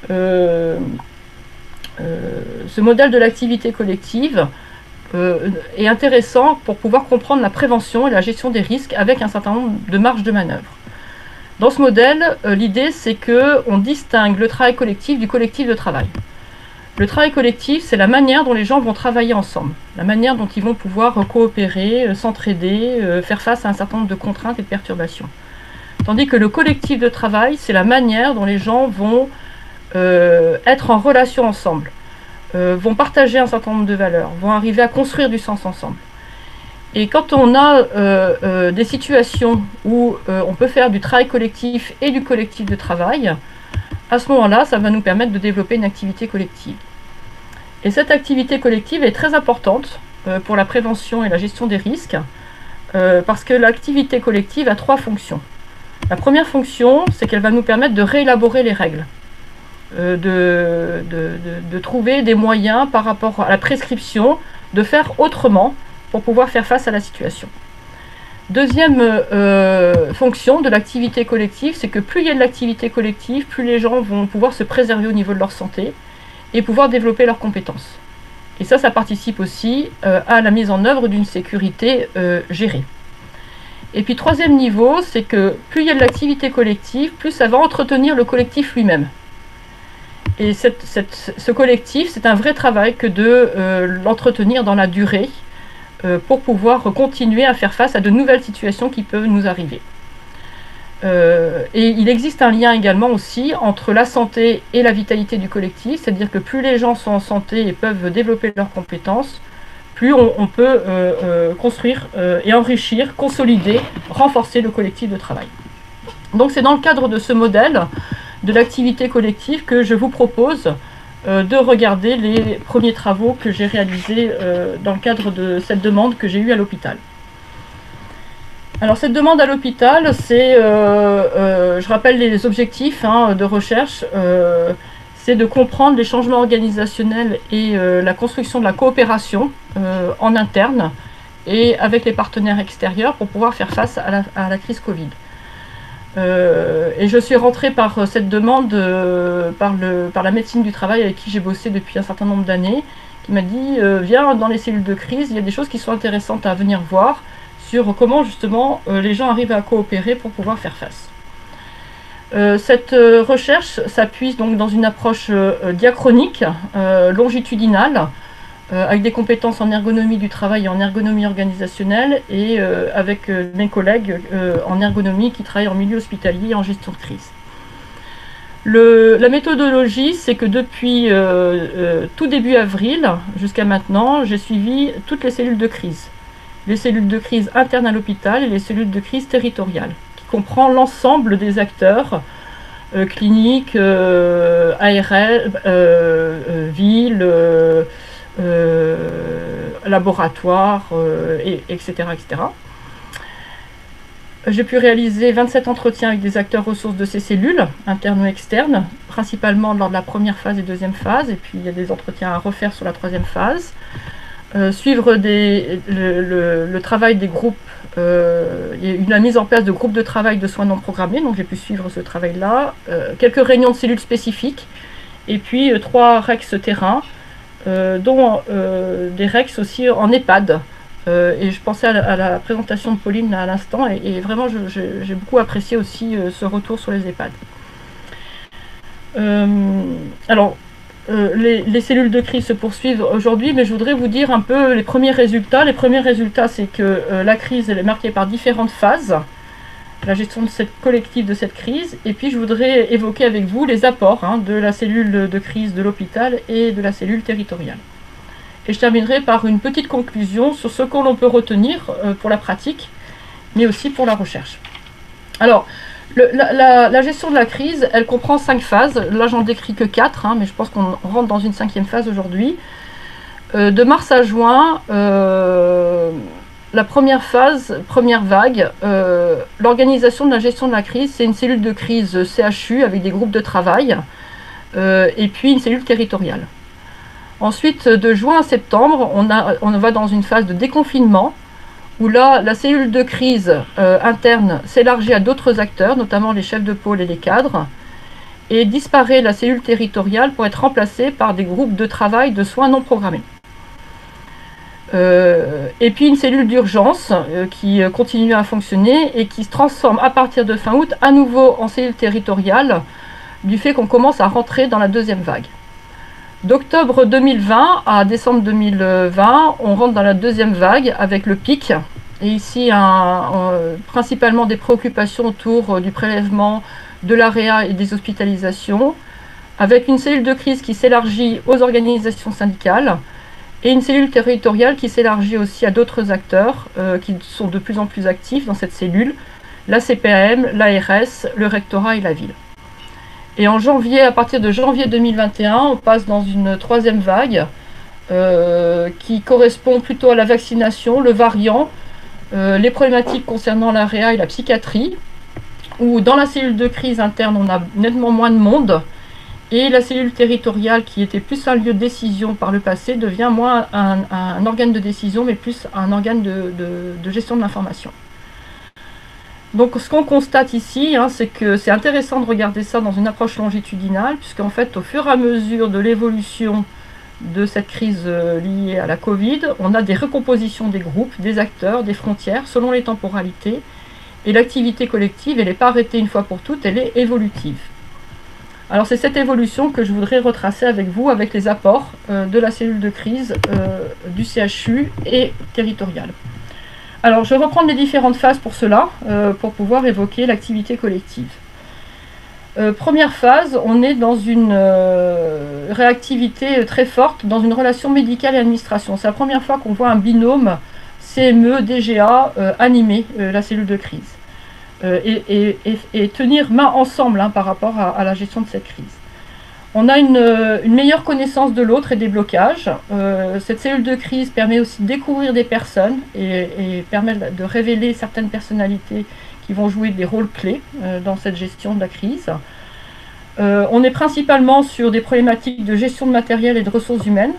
Ce modèle de l'activité collective est intéressant pour pouvoir comprendre la prévention et la gestion des risques avec un certain nombre de marges de manœuvre. Dans ce modèle, l'idée, c'est qu'on distingue le travail collectif du collectif de travail. Le travail collectif, c'est la manière dont les gens vont travailler ensemble, la manière dont ils vont pouvoir coopérer, s'entraider, faire face à un certain nombre de contraintes et de perturbations. Tandis que le collectif de travail, c'est la manière dont les gens vont être en relation ensemble, vont partager un certain nombre de valeurs, vont arriver à construire du sens ensemble. Et quand on a des situations où on peut faire du travail collectif et du collectif de travail, à ce moment-là, ça va nous permettre de développer une activité collective. Et cette activité collective est très importante pour la prévention et la gestion des risques, parce que l'activité collective a trois fonctions. La première fonction, c'est qu'elle va nous permettre de réélaborer les règles, de trouver des moyens par rapport à la prescription, de faire autrement pour pouvoir faire face à la situation. Deuxième fonction de l'activité collective, c'est que plus il y a de l'activité collective, plus les gens vont pouvoir se préserver au niveau de leur santé et pouvoir développer leurs compétences. Et ça participe aussi à la mise en œuvre d'une sécurité gérée. Et puis troisième niveau, c'est que plus il y a de l'activité collective, plus ça va entretenir le collectif lui-même. Et ce collectif, c'est un vrai travail que de l'entretenir dans la durée, pour pouvoir continuer à faire face à de nouvelles situations qui peuvent nous arriver. Et il existe un lien également aussi entre la santé et la vitalité du collectif, c'est-à-dire que plus les gens sont en santé et peuvent développer leurs compétences, plus on peut construire et enrichir, consolider, renforcer le collectif de travail. Donc c'est dans le cadre de ce modèle de l'activité collective que je vous propose de regarder les premiers travaux que j'ai réalisés dans le cadre de cette demande que j'ai eue à l'hôpital. Alors cette demande à l'hôpital, c'est, je rappelle les objectifs de recherche, c'est de comprendre les changements organisationnels et la construction de la coopération en interne et avec les partenaires extérieurs pour pouvoir faire face à la crise Covid. Et je suis rentrée par cette demande par la médecine du travail avec qui j'ai bossé depuis un certain nombre d'années, qui m'a dit viens dans les cellules de crise, il y a des choses qui sont intéressantes à venir voir sur comment justement les gens arrivent à coopérer pour pouvoir faire face. Cette recherche s'appuie donc dans une approche diachronique, longitudinale, avec des compétences en ergonomie du travail et en ergonomie organisationnelle, et avec mes collègues en ergonomie qui travaillent en milieu hospitalier et en gestion de crise. La méthodologie, c'est que depuis tout début avril jusqu'à maintenant, j'ai suivi toutes les cellules de crise. Les cellules de crise internes à l'hôpital et les cellules de crise territoriales, qui comprend l'ensemble des acteurs cliniques, ARL, villes, laboratoires, etc., etc. j'ai pu réaliser 27 entretiens avec des acteurs ressources de ces cellules, internes ou externes, principalement lors de la première phase et deuxième phase, et puis il y a des entretiens à refaire sur la troisième phase. Suivre le travail des groupes, il y a eu la mise en place de groupes de travail de soins non programmés, donc j'ai pu suivre ce travail-là, quelques réunions de cellules spécifiques, et puis 3 REX terrain, dont des REX aussi en EHPAD. Et je pensais à la présentation de Pauline à l'instant, et vraiment j'ai beaucoup apprécié aussi ce retour sur les EHPAD. Alors, les cellules de crise se poursuivent aujourd'hui, mais je voudrais vous dire un peu les premiers résultats. Les premiers résultats, c'est que la crise elle est marquée par différentes phases, la gestion de collective de cette crise, et puis je voudrais évoquer avec vous les apports de la cellule de crise de l'hôpital et de la cellule territoriale. Et je terminerai par une petite conclusion sur ce que l'on peut retenir pour la pratique, mais aussi pour la recherche. Alors, la gestion de la crise, elle comprend 5 phases. Là, j'en décris que 4, mais je pense qu'on rentre dans une 5e phase aujourd'hui. De mars à juin, la première phase, première vague, l'organisation de la gestion de la crise, c'est une cellule de crise CHU avec des groupes de travail, et puis une cellule territoriale. Ensuite, de juin à septembre, on va dans une phase de déconfinement, où là, la cellule de crise interne s'élargit à d'autres acteurs, notamment les chefs de pôle et les cadres, et disparaît la cellule territoriale pour être remplacée par des groupes de travail de soins non programmés. Et puis une cellule d'urgence qui continue à fonctionner et qui se transforme à partir de fin août à nouveau en cellule territoriale, du fait qu'on commence à rentrer dans la 2e vague. D'octobre 2020 à décembre 2020, on rentre dans la 2e vague avec le pic. Et ici, principalement des préoccupations autour du prélèvement, de l'AREA et des hospitalisations, avec une cellule de crise qui s'élargit aux organisations syndicales et une cellule territoriale qui s'élargit aussi à d'autres acteurs qui sont de plus en plus actifs dans cette cellule, la CPAM, l'ARS, le rectorat et la ville. Et en janvier, à partir de janvier 2021, on passe dans une 3e vague qui correspond plutôt à la vaccination, le variant, les problématiques concernant l'AREA et la psychiatrie, où dans la cellule de crise interne, on a nettement moins de monde, et la cellule territoriale, qui était plus un lieu de décision par le passé, devient moins un organe de décision, mais plus un organe de gestion de l'information. Donc ce qu'on constate ici, c'est que c'est intéressant de regarder ça dans une approche longitudinale, puisqu'en fait, au fur et à mesure de l'évolution de cette crise liée à la Covid, on a des recompositions des groupes, des acteurs, des frontières, selon les temporalités, et l'activité collective, elle n'est pas arrêtée une fois pour toutes, elle est évolutive. Alors c'est cette évolution que je voudrais retracer avec vous, avec les apports de la cellule de crise du CHU et territoriale. Alors, je vais reprendre les différentes phases pour cela, pour pouvoir évoquer l'activité collective. Première phase, on est dans une réactivité très forte, dans une relation médicale et administration. C'est la première fois qu'on voit un binôme CME-DGA animer la cellule de crise et tenir main ensemble par rapport à la gestion de cette crise. On a une meilleure connaissance de l'autre et des blocages. Cette cellule de crise permet aussi de découvrir des personnes et permet de révéler certaines personnalités qui vont jouer des rôles clés dans cette gestion de la crise. On est principalement sur des problématiques de gestion de matériel et de ressources humaines,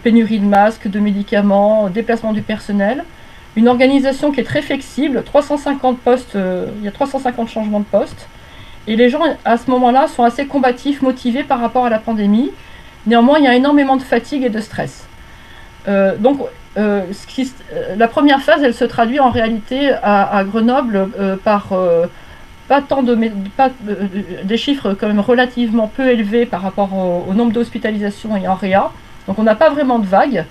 pénurie de masques, de médicaments, déplacement du personnel. Une organisation qui est très flexible, 350 postes, il y a 350 changements de postes. Et les gens, à ce moment-là, sont assez combatifs, motivés par rapport à la pandémie. Néanmoins, il y a énormément de fatigue et de stress. La première phase, elle se traduit en réalité à Grenoble par des chiffres quand même relativement peu élevés par rapport au nombre d'hospitalisations et en réa. Donc on n'a pas vraiment de vague,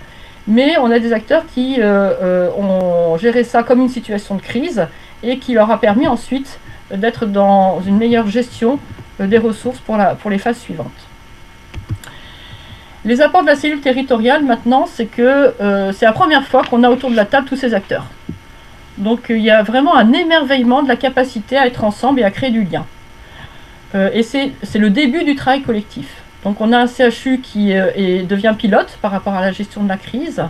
mais on a des acteurs qui ont géré ça comme une situation de crise et qui leur a permis ensuite d'être dans une meilleure gestion des ressources pour les phases suivantes. Les apports de la cellule territoriale maintenant, c'est que c'est la première fois qu'on a autour de la table tous ces acteurs. Donc il y a vraiment un émerveillement de la capacité à être ensemble et à créer du lien. Et c'est le début du travail collectif. Donc on a un CHU qui devient pilote par rapport à la gestion de la crise,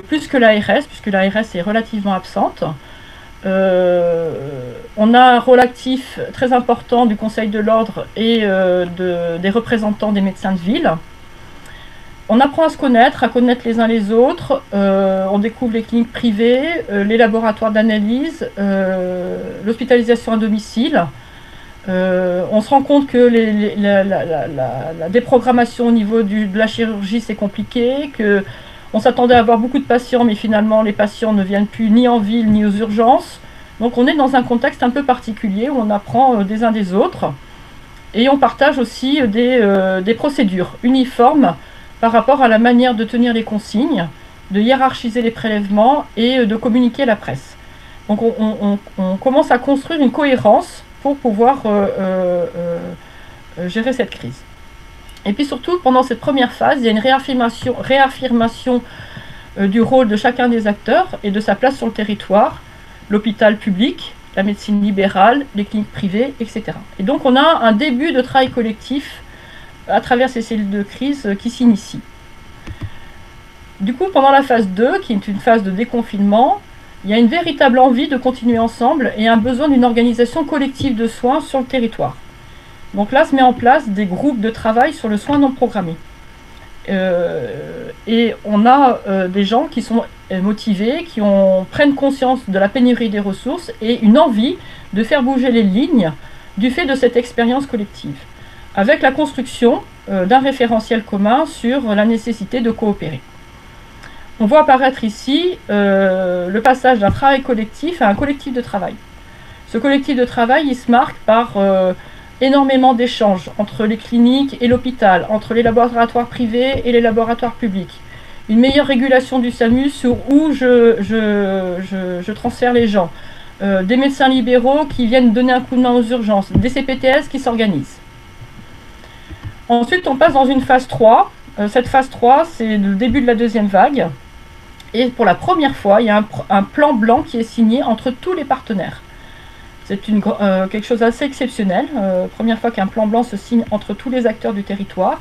plus que l'ARS, puisque l'ARS est relativement absente. On a un rôle actif très important du Conseil de l'Ordre et des représentants des médecins de ville. On apprend à connaître les uns les autres, on découvre les cliniques privées, les laboratoires d'analyse, l'hospitalisation à domicile. On se rend compte que la déprogrammation au niveau de la chirurgie, c'est compliqué, qu'on s'attendait à avoir beaucoup de patients, mais finalement les patients ne viennent plus ni en ville ni aux urgences. Donc on est dans un contexte un peu particulier où on apprend des uns des autres. Et on partage aussi des procédures uniformes par rapport à la manière de tenir les consignes, de hiérarchiser les prélèvements et de communiquer à la presse. Donc on commence à construire une cohérence pour pouvoir gérer cette crise. Et puis surtout, pendant cette première phase, il y a une réaffirmation du rôle de chacun des acteurs et de sa place sur le territoire, l'hôpital public, la médecine libérale, les cliniques privées, etc. Et donc on a un début de travail collectif à travers ces cellules de crise qui s'initient. Du coup, pendant la phase 2, qui est une phase de déconfinement, il y a une véritable envie de continuer ensemble et un besoin d'une organisation collective de soins sur le territoire. Donc là, se met en place des groupes de travail sur le soin non programmé. Et on a des gens qui sont motivés, qui prennent conscience de la pénurie des ressources et une envie de faire bouger les lignes du fait de cette expérience collective, avec la construction d'un référentiel commun sur la nécessité de coopérer. On voit apparaître ici le passage d'un travail collectif à un collectif de travail. Ce collectif de travail, il se marque par énormément d'échanges entre les cliniques et l'hôpital, entre les laboratoires privés et les laboratoires publics. Une meilleure régulation du SAMU sur où je transfère les gens. Des médecins libéraux qui viennent donner un coup de main aux urgences. Des CPTS qui s'organisent. Ensuite, on passe dans une phase 3. Cette phase 3, c'est le début de la deuxième vague. Et pour la première fois, il y a un plan blanc qui est signé entre tous les partenaires. C'est quelque chose d'assez exceptionnel. Première fois qu'un plan blanc se signe entre tous les acteurs du territoire.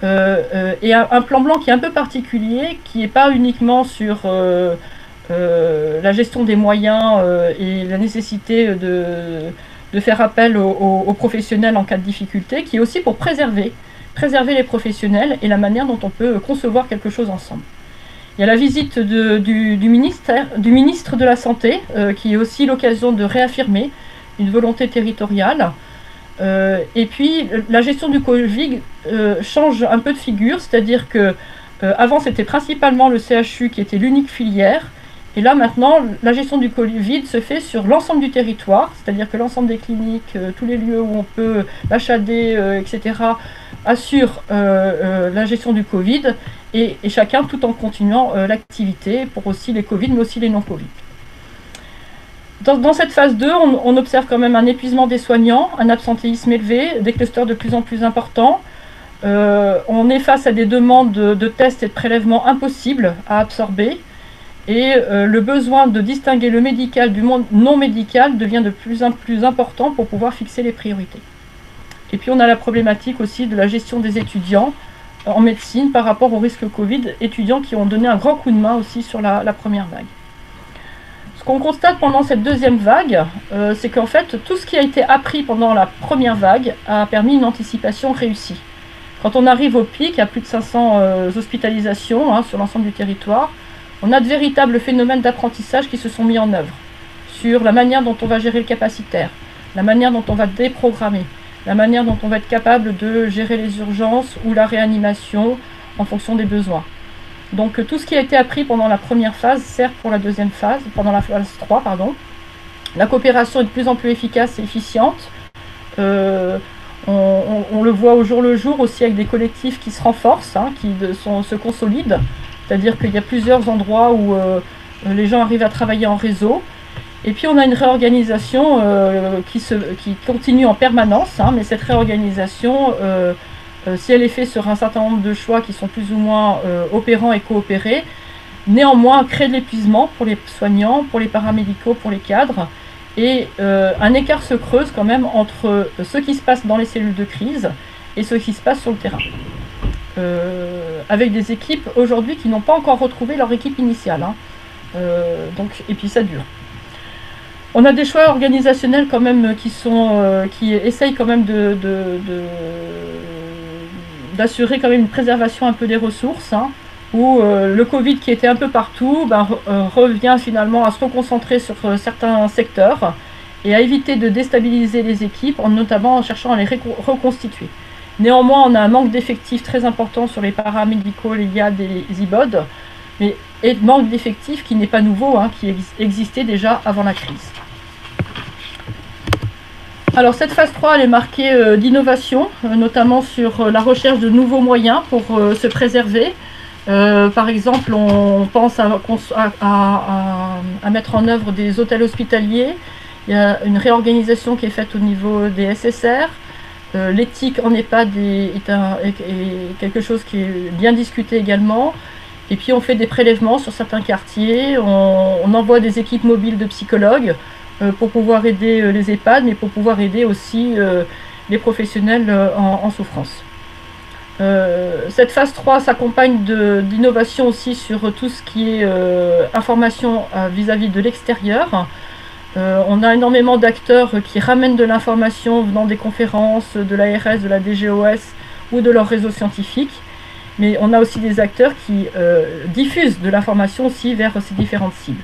Et un plan blanc qui est un peu particulier, qui n'est pas uniquement sur la gestion des moyens et la nécessité de faire appel aux professionnels en cas de difficulté, qui est aussi pour préserver les professionnels et la manière dont on peut concevoir quelque chose ensemble. Il y a la visite du ministre de la Santé, qui est aussi l'occasion de réaffirmer une volonté territoriale. Et puis, la gestion du Covid change un peu de figure, c'est-à-dire que avant c'était principalement le CHU qui était l'unique filière, et là maintenant, la gestion du Covid se fait sur l'ensemble du territoire, c'est-à-dire que l'ensemble des cliniques, tous les lieux où on peut, l'HAD, etc., assurent la gestion du Covid, et chacun tout en continuant l'activité pour aussi les Covid, mais aussi les non-Covid. Dans cette phase 2, on observe quand même un épuisement des soignants, un absentéisme élevé, des clusters de plus en plus importants. On est face à des demandes de tests et de prélèvements impossibles à absorber. Et le besoin de distinguer le médical du monde non médical devient de plus en plus important pour pouvoir fixer les priorités. Et puis on a la problématique aussi de la gestion des étudiants en médecine par rapport au risque Covid, étudiants qui ont donné un grand coup de main aussi sur la première vague. Ce qu'on constate pendant cette deuxième vague, c'est qu'en fait, tout ce qui a été appris pendant la première vague a permis une anticipation réussie. Quand on arrive au pic, à plus de 500 hospitalisations sur l'ensemble du territoire, on a de véritables phénomènes d'apprentissage qui se sont mis en œuvre sur la manière dont on va gérer le capacitaire, la manière dont on va déprogrammer, la manière dont on va être capable de gérer les urgences ou la réanimation en fonction des besoins. Donc tout ce qui a été appris pendant la première phase sert pour la deuxième phase, pendant la phase 3, pardon. La coopération est de plus en plus efficace et efficiente. On le voit au jour le jour aussi avec des collectifs qui se renforcent, qui se consolident. C'est-à-dire qu'il y a plusieurs endroits où les gens arrivent à travailler en réseau. Et puis on a une réorganisation qui continue en permanence, mais cette réorganisation, si elle est faite sur un certain nombre de choix qui sont plus ou moins opérants et coopérés, néanmoins crée de l'épuisement pour les soignants, pour les paramédicaux, pour les cadres, et un écart se creuse quand même entre ce qui se passe dans les cellules de crise et ce qui se passe sur le terrain. Avec des équipes aujourd'hui qui n'ont pas encore retrouvé leur équipe initiale. Et puis ça dure. On a des choix organisationnels quand même qui essayent quand même d'assurer quand même une préservation un peu des ressources, hein, où le Covid qui était un peu partout revient finalement à se reconcentrer sur certains secteurs et à éviter de déstabiliser les équipes, notamment en cherchant à les reconstituer. Néanmoins, on a un manque d'effectifs très important sur les paramédicaux, les IAD et les IBOD, mais manque d'effectifs qui n'est pas nouveau, hein, qui existait déjà avant la crise. Alors cette phase 3, elle est marquée d'innovation, notamment sur la recherche de nouveaux moyens pour se préserver. Par exemple, on pense à mettre en œuvre des hôtels hospitaliers. Il y a une réorganisation qui est faite au niveau des SSR. L'éthique en EHPAD est quelque chose qui est bien discuté également. Et puis on fait des prélèvements sur certains quartiers, on envoie des équipes mobiles de psychologues pour pouvoir aider les EHPAD, mais pour pouvoir aider aussi les professionnels en souffrance. Cette phase 3 s'accompagne d'innovation aussi sur tout ce qui est information vis-à-vis de l'extérieur. On a énormément d'acteurs qui ramènent de l'information venant des conférences, de l'ARS, de la DGOS ou de leurs réseaux scientifiques. Mais on a aussi des acteurs qui diffusent de l'information aussi vers ces différentes cibles.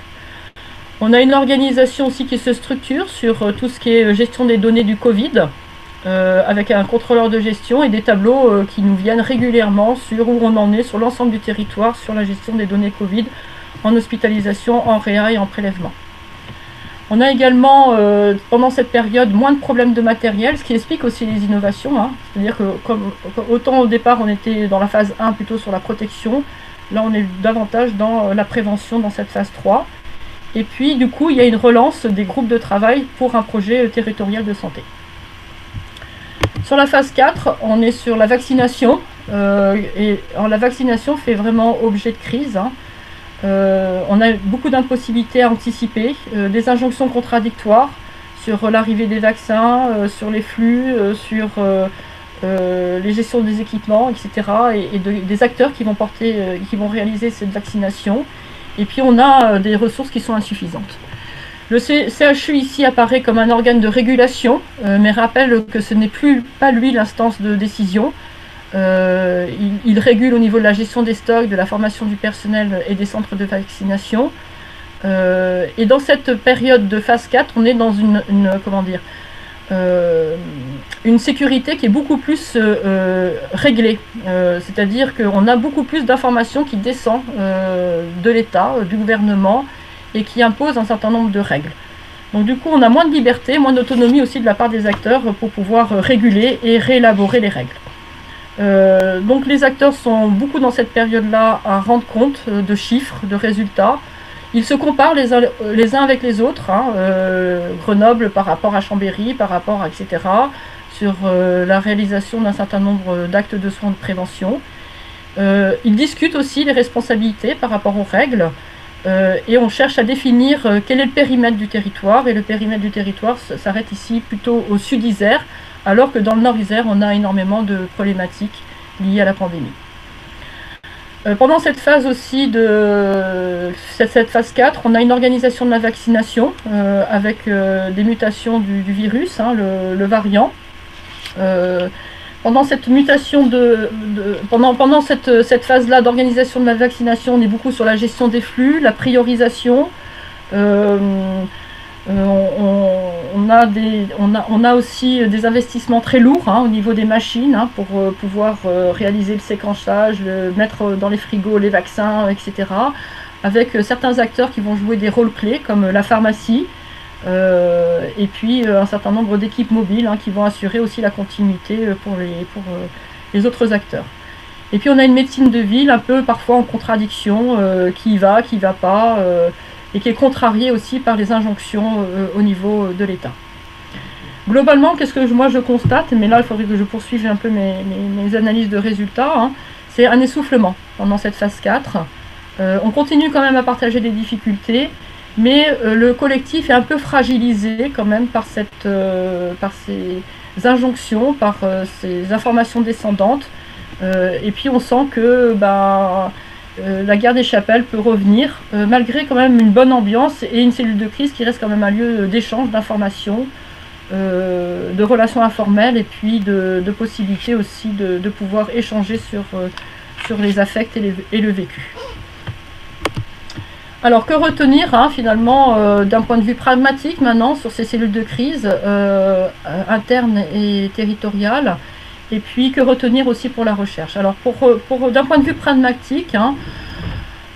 On a une organisation aussi qui se structure sur tout ce qui est gestion des données du Covid, avec un contrôleur de gestion et des tableaux qui nous viennent régulièrement sur où on en est sur l'ensemble du territoire sur la gestion des données Covid, en hospitalisation, en réa et en prélèvement. On a également, pendant cette période, moins de problèmes de matériel, ce qui explique aussi les innovations, hein. C'est-à-dire que autant au départ on était dans la phase 1 plutôt sur la protection, là on est davantage dans la prévention dans cette phase 3. Et puis du coup il y a une relance des groupes de travail pour un projet territorial de santé. Sur la phase 4, on est sur la vaccination, et la vaccination fait vraiment objet de crise, hein. On a beaucoup d'impossibilités à anticiper, des injonctions contradictoires sur l'arrivée des vaccins, sur les flux, sur les gestions des équipements, etc. et des acteurs qui vont réaliser cette vaccination. Et puis on a des ressources qui sont insuffisantes. Le CHU ici apparaît comme un organe de régulation, mais rappelle que ce n'est pas lui l'instance de décision. Il régule au niveau de la gestion des stocks, de la formation du personnel et des centres de vaccination. Et dans cette période de phase 4, on est dans une sécurité qui est beaucoup plus réglée. C'est-à-dire qu'on a beaucoup plus d'informations qui descendent de l'État, du gouvernement, et qui imposent un certain nombre de règles. Donc du coup, on a moins de liberté, moins d'autonomie aussi de la part des acteurs pour pouvoir réguler et réélaborer les règles. Donc les acteurs sont beaucoup dans cette période-là à rendre compte de chiffres, de résultats. Ils se comparent les uns avec les autres, hein, Grenoble par rapport à Chambéry, par rapport à etc., sur la réalisation d'un certain nombre d'actes de soins de prévention. Ils discutent aussi les responsabilités par rapport aux règles, et on cherche à définir quel est le périmètre du territoire, et le périmètre du territoire s'arrête ici plutôt au sud Isère, alors que dans le nord Isère, on a énormément de problématiques liées à la pandémie. Pendant cette phase aussi cette phase 4, on a une organisation de la vaccination avec des mutations du virus, hein, le variant. Pendant cette mutation pendant cette phase-là d'organisation de la vaccination, on est beaucoup sur la gestion des flux, la priorisation. On a aussi des investissements très lourds, hein, au niveau des machines, hein, pour pouvoir réaliser le séquençage, mettre dans les frigos les vaccins, etc. Avec certains acteurs qui vont jouer des rôles clés comme la pharmacie, et puis un certain nombre d'équipes mobiles, hein, qui vont assurer aussi la continuité pour les autres acteurs. Et puis on a une médecine de ville un peu parfois en contradiction, qui y va, qui ne va pas, et qui est contrariée aussi par les injonctions au niveau de l'État. Globalement, qu'est-ce que moi je constate, mais là il faudrait que je poursuive un peu mes analyses de résultats, hein, c'est un essoufflement pendant cette phase 4. On continue quand même à partager des difficultés, mais le collectif est un peu fragilisé quand même par ces injonctions, par ces informations descendantes, et puis on sent que la guerre des chapelles peut revenir, malgré quand même une bonne ambiance et une cellule de crise qui reste quand même un lieu d'échange, d'information, de relations informelles et puis de possibilités aussi de pouvoir échanger sur les affects et le vécu. Alors que retenir finalement d'un point de vue pragmatique maintenant sur ces cellules de crise internes et territoriales, et puis que retenir aussi pour la recherche. Alors d'un point de vue pragmatique,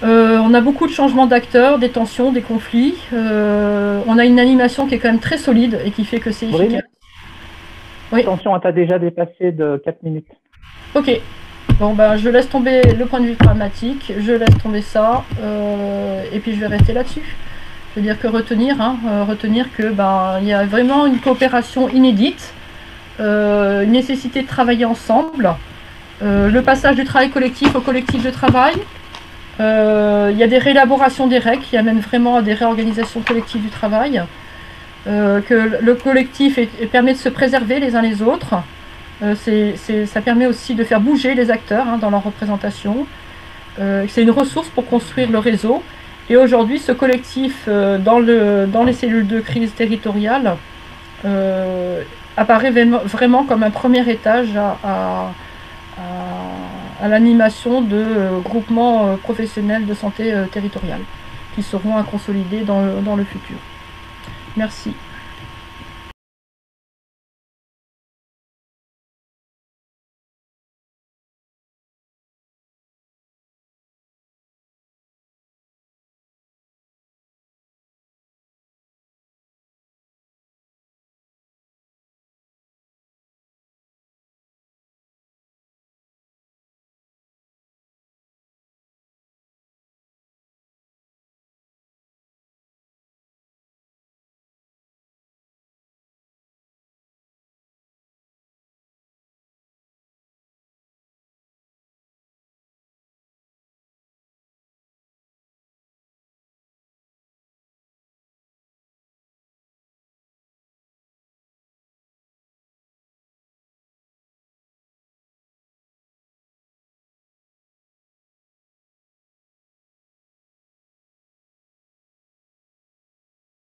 on a beaucoup de changements d'acteurs, des tensions, des conflits. On a une animation qui est quand même très solide et qui fait que c'est efficace. Oui. Attention, tu as déjà dépassé de 4 minutes. Ok. Bon, ben, je laisse tomber le point de vue pragmatique, je laisse tomber ça, et puis je vais rester là-dessus. C'est-à-dire que retenir que il y a vraiment une coopération inédite, une nécessité de travailler ensemble, le passage du travail collectif au collectif de travail. Il y a des réélaborations des règles qui amènent vraiment à des réorganisations collectives du travail, que le collectif permet de se préserver les uns les autres. Ça permet aussi de faire bouger les acteurs dans leur représentation. C'est une ressource pour construire le réseau. Et aujourd'hui, ce collectif dans les cellules de crise territoriales apparaît vraiment comme un premier étage à l'animation de groupements professionnels de santé territoriale qui seront à consolider dans le futur. Merci.